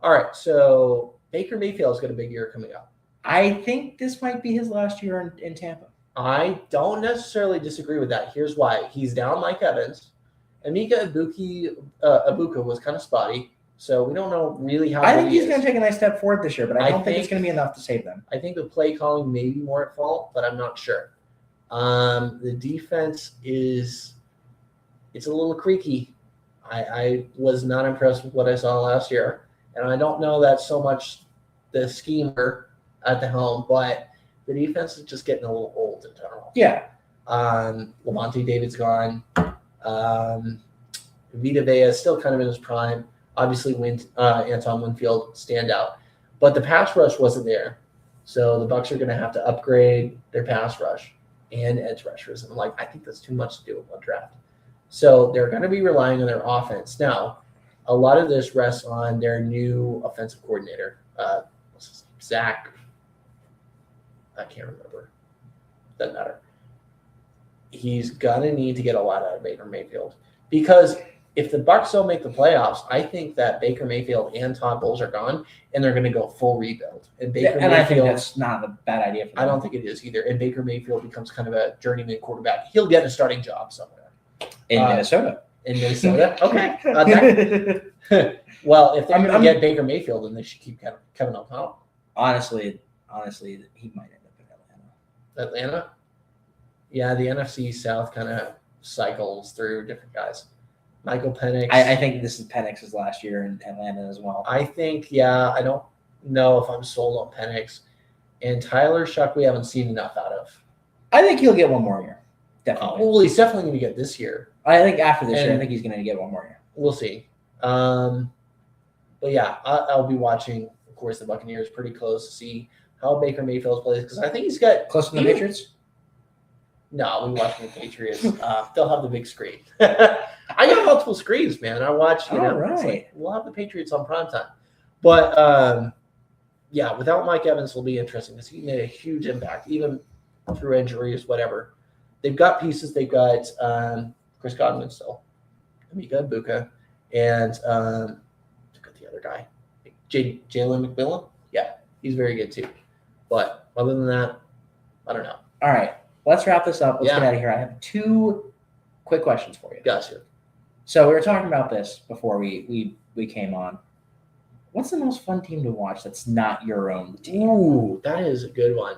All right. So Baker Mayfield's got a big year coming up. I think this might be his last year in Tampa. I don't necessarily disagree with that. Here's why. He's down Mike Evans. Emeka Ibuka was kind of spotty, so we don't know really how I good think he he's is. going to take a nice step forward this year, but I don't think it's think- going to be enough to save them. I think the play calling may be more at fault, but I'm not sure. The defense it's a little creaky. I was not impressed with what I saw last year, and I don't know that so much the schemer at the helm, but the defense is just getting a little old in general. Yeah. Lavonte David's gone. Vita Vea is still kind of in his prime. Obviously, Anton Winfield standout, but the pass rush wasn't there. So the Bucs are going to have to upgrade their pass rush and edge rushers. And I think that's too much to do with one draft. So they're going to be relying on their offense. Now, a lot of this rests on their new offensive coordinator, Zach. I can't remember. Doesn't matter. He's going to need to get a lot out of Baker Mayfield because if the Bucs don't make the playoffs, I think that Baker Mayfield and Todd Bowles are gone, and they're going to go full rebuild. And I think that's not a bad idea for them. I don't think it is either. And Baker Mayfield becomes kind of a journeyman quarterback. He'll get a starting job somewhere. In Minnesota. In Minnesota? Okay. Well, if they're going to get Baker Mayfield, then they should keep Kevin O'Connell. Honestly, he might end up in Atlanta. Atlanta? Yeah, the NFC South kind of cycles through different guys. Michael Penix. I think this is Penix's last year in Atlanta as well. I think, I don't know if I'm sold on Penix. And Tyler Shuck, we haven't seen enough out of. I think he'll get one more year. Definitely. Well, he's definitely going to get this year. I think after this year, I think he's going to get one more year. We'll see. But yeah, I'll be watching, of course, the Buccaneers pretty close to see how Baker Mayfield plays because I think he's got close to the Patriots. No, we watching the Patriots. They'll have the big screen. I got multiple screens, man. I watch. Right. We'll have the Patriots on primetime. But without Mike Evans, will be interesting because he made a huge impact, even through injuries, whatever. They've got pieces. They've got Chris Godwin still, Emeka Ibuka, and the other guy, Jalen McMillan. Yeah, he's very good too. But other than that, I don't know. All right, let's wrap this up. Let's Yeah. get out of here. I have 2 quick questions for you. Gotcha. So we were talking about this before we came on. What's the most fun team to watch that's not your own team? Ooh, that is a good one.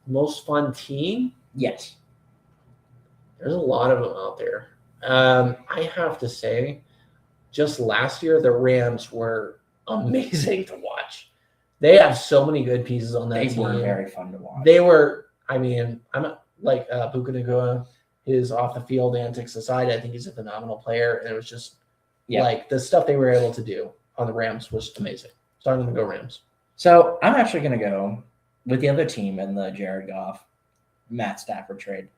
Most fun team? Yes. There's a lot of them out there. I have to say, just last year, the Rams were amazing to watch. They have so many good pieces on that They team. were very fun to watch. They were, I'm like Puka Nacua, his off the field antics aside, I think he's a phenomenal player. And it was just like the stuff they were able to do on the Rams was amazing. So I'm going to go Rams. So I'm actually going to go with the other team in the Jared Goff, Matt Stafford trade.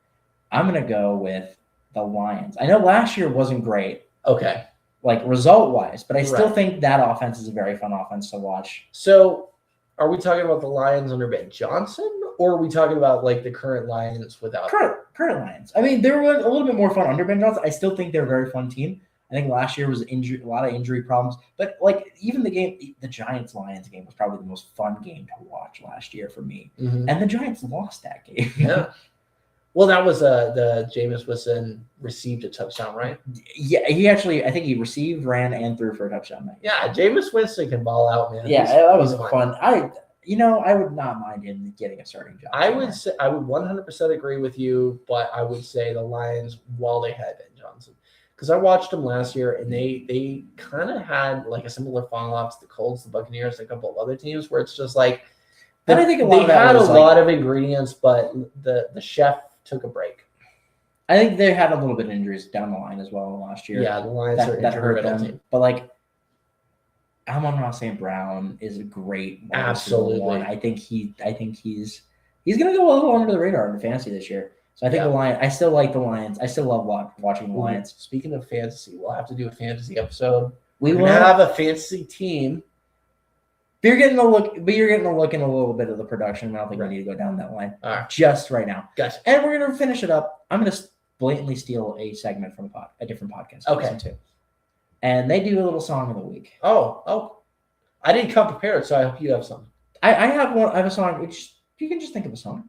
I'm going to go with the Lions. I know last year wasn't great, Okay. like result-wise, but I still Right. think that offense is a very fun offense to watch. So are we talking about the Lions under Ben Johnson, or are we talking about like the current Lions without? Current Lions. I mean, they were a little bit more fun under Ben Johnson. I still think they're a very fun team. I think last year was a lot of injury problems, but like even the Giants-Lions game was probably the most fun game to watch last year for me. Mhm. And the Giants lost that game. Yeah. Well, that was the Jameis Winston received a touchdown, right? Yeah, I think he received, ran, and threw for a touchdown. That game. Yeah, Jameis Winston can ball out, man. Yeah, He's that was fun. fun. I would not mind him getting a starting job. I would 100% agree with you, but I would say the Lions, while they had Ben Johnson, because I watched them last year and they kind of had like a similar fall off to the Colts, the Buccaneers, and a couple of other teams where it's just like And I think a lot they of that had a was, lot of ingredients, but the chef took a break. I think they had a little bit of injuries down the line as well last year. Yeah, the Lions are that hurt injury-riddled them. team. But like, Amon-Ra St. Brown is a great wide receiver Absolutely. one. I think he's gonna go a little under the radar in fantasy this year. So I think Yeah. the Lions. I still like the Lions. I still love watching the Lions. Speaking of fantasy, we'll have to do a fantasy episode. We We're will gonna have a fantasy team. But you're getting a look in a little bit of the production. I don't think Right. we need to go down that line All right, just right now. gotcha. And we're gonna finish it up. I'm gonna blatantly steal a segment from a different podcast. I Okay. listen to. And they do a little song of the week. Oh, I didn't come prepared, so I hope you have something. I have one. I have a song. Which you can just think of a song.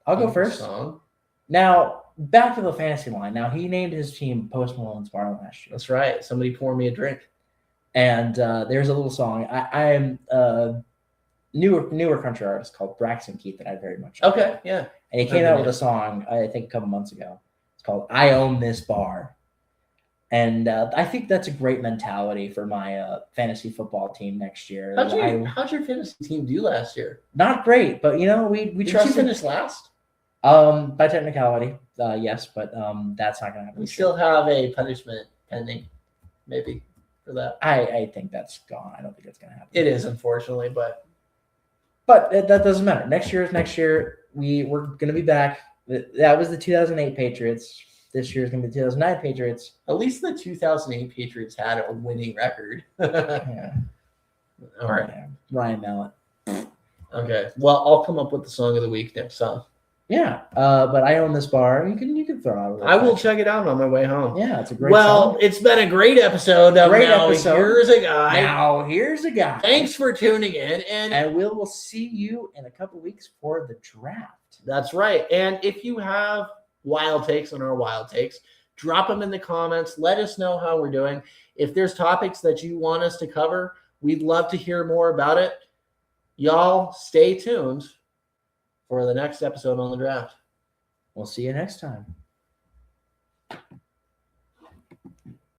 I'll go first. Song. Now back to the fantasy line. Now he named his team Post Malone's Bar last year, That's right. Somebody pour me a drink. and there's a little song. I am a newer country artist called Braxton Keith that I very much like. Okay, yeah. And he came out with a song I think a couple months ago. It's called "I Own This Bar," and I think that's a great mentality for my fantasy football team next year. How'd your fantasy team do last year? Not great, but we Did you trust finish last? by technicality, yes, but that's not gonna happen. We still have a punishment pending, maybe, for that. I think that's gone. I don't think it's gonna happen. It is, unfortunately, but But that doesn't matter. Next year is next year. We're gonna be back. That was the 2008 Patriots. This year is gonna be the 2009 Patriots. at least the 2008 Patriots had a winning record. Yeah. All right. Yeah. Ryan Mallett. Okay. Well, I'll come up with the song of the week next time. Yeah. But I own this bar. You can throw out a little I will bit. check it out on my way home. Yeah, it's a great Well, song. it's been a great episode. Great Now episode. Here's a guy. Now here's a guy. Thanks for tuning in. And we will see you in a couple weeks for the draft. that's right. And if you have wild takes on our wild takes, drop them in the comments. Let us know how we're doing. If there's topics that you want us to cover, we'd love to hear more about it. Y'all stay tuned for the next episode on the draft. We'll see you next time.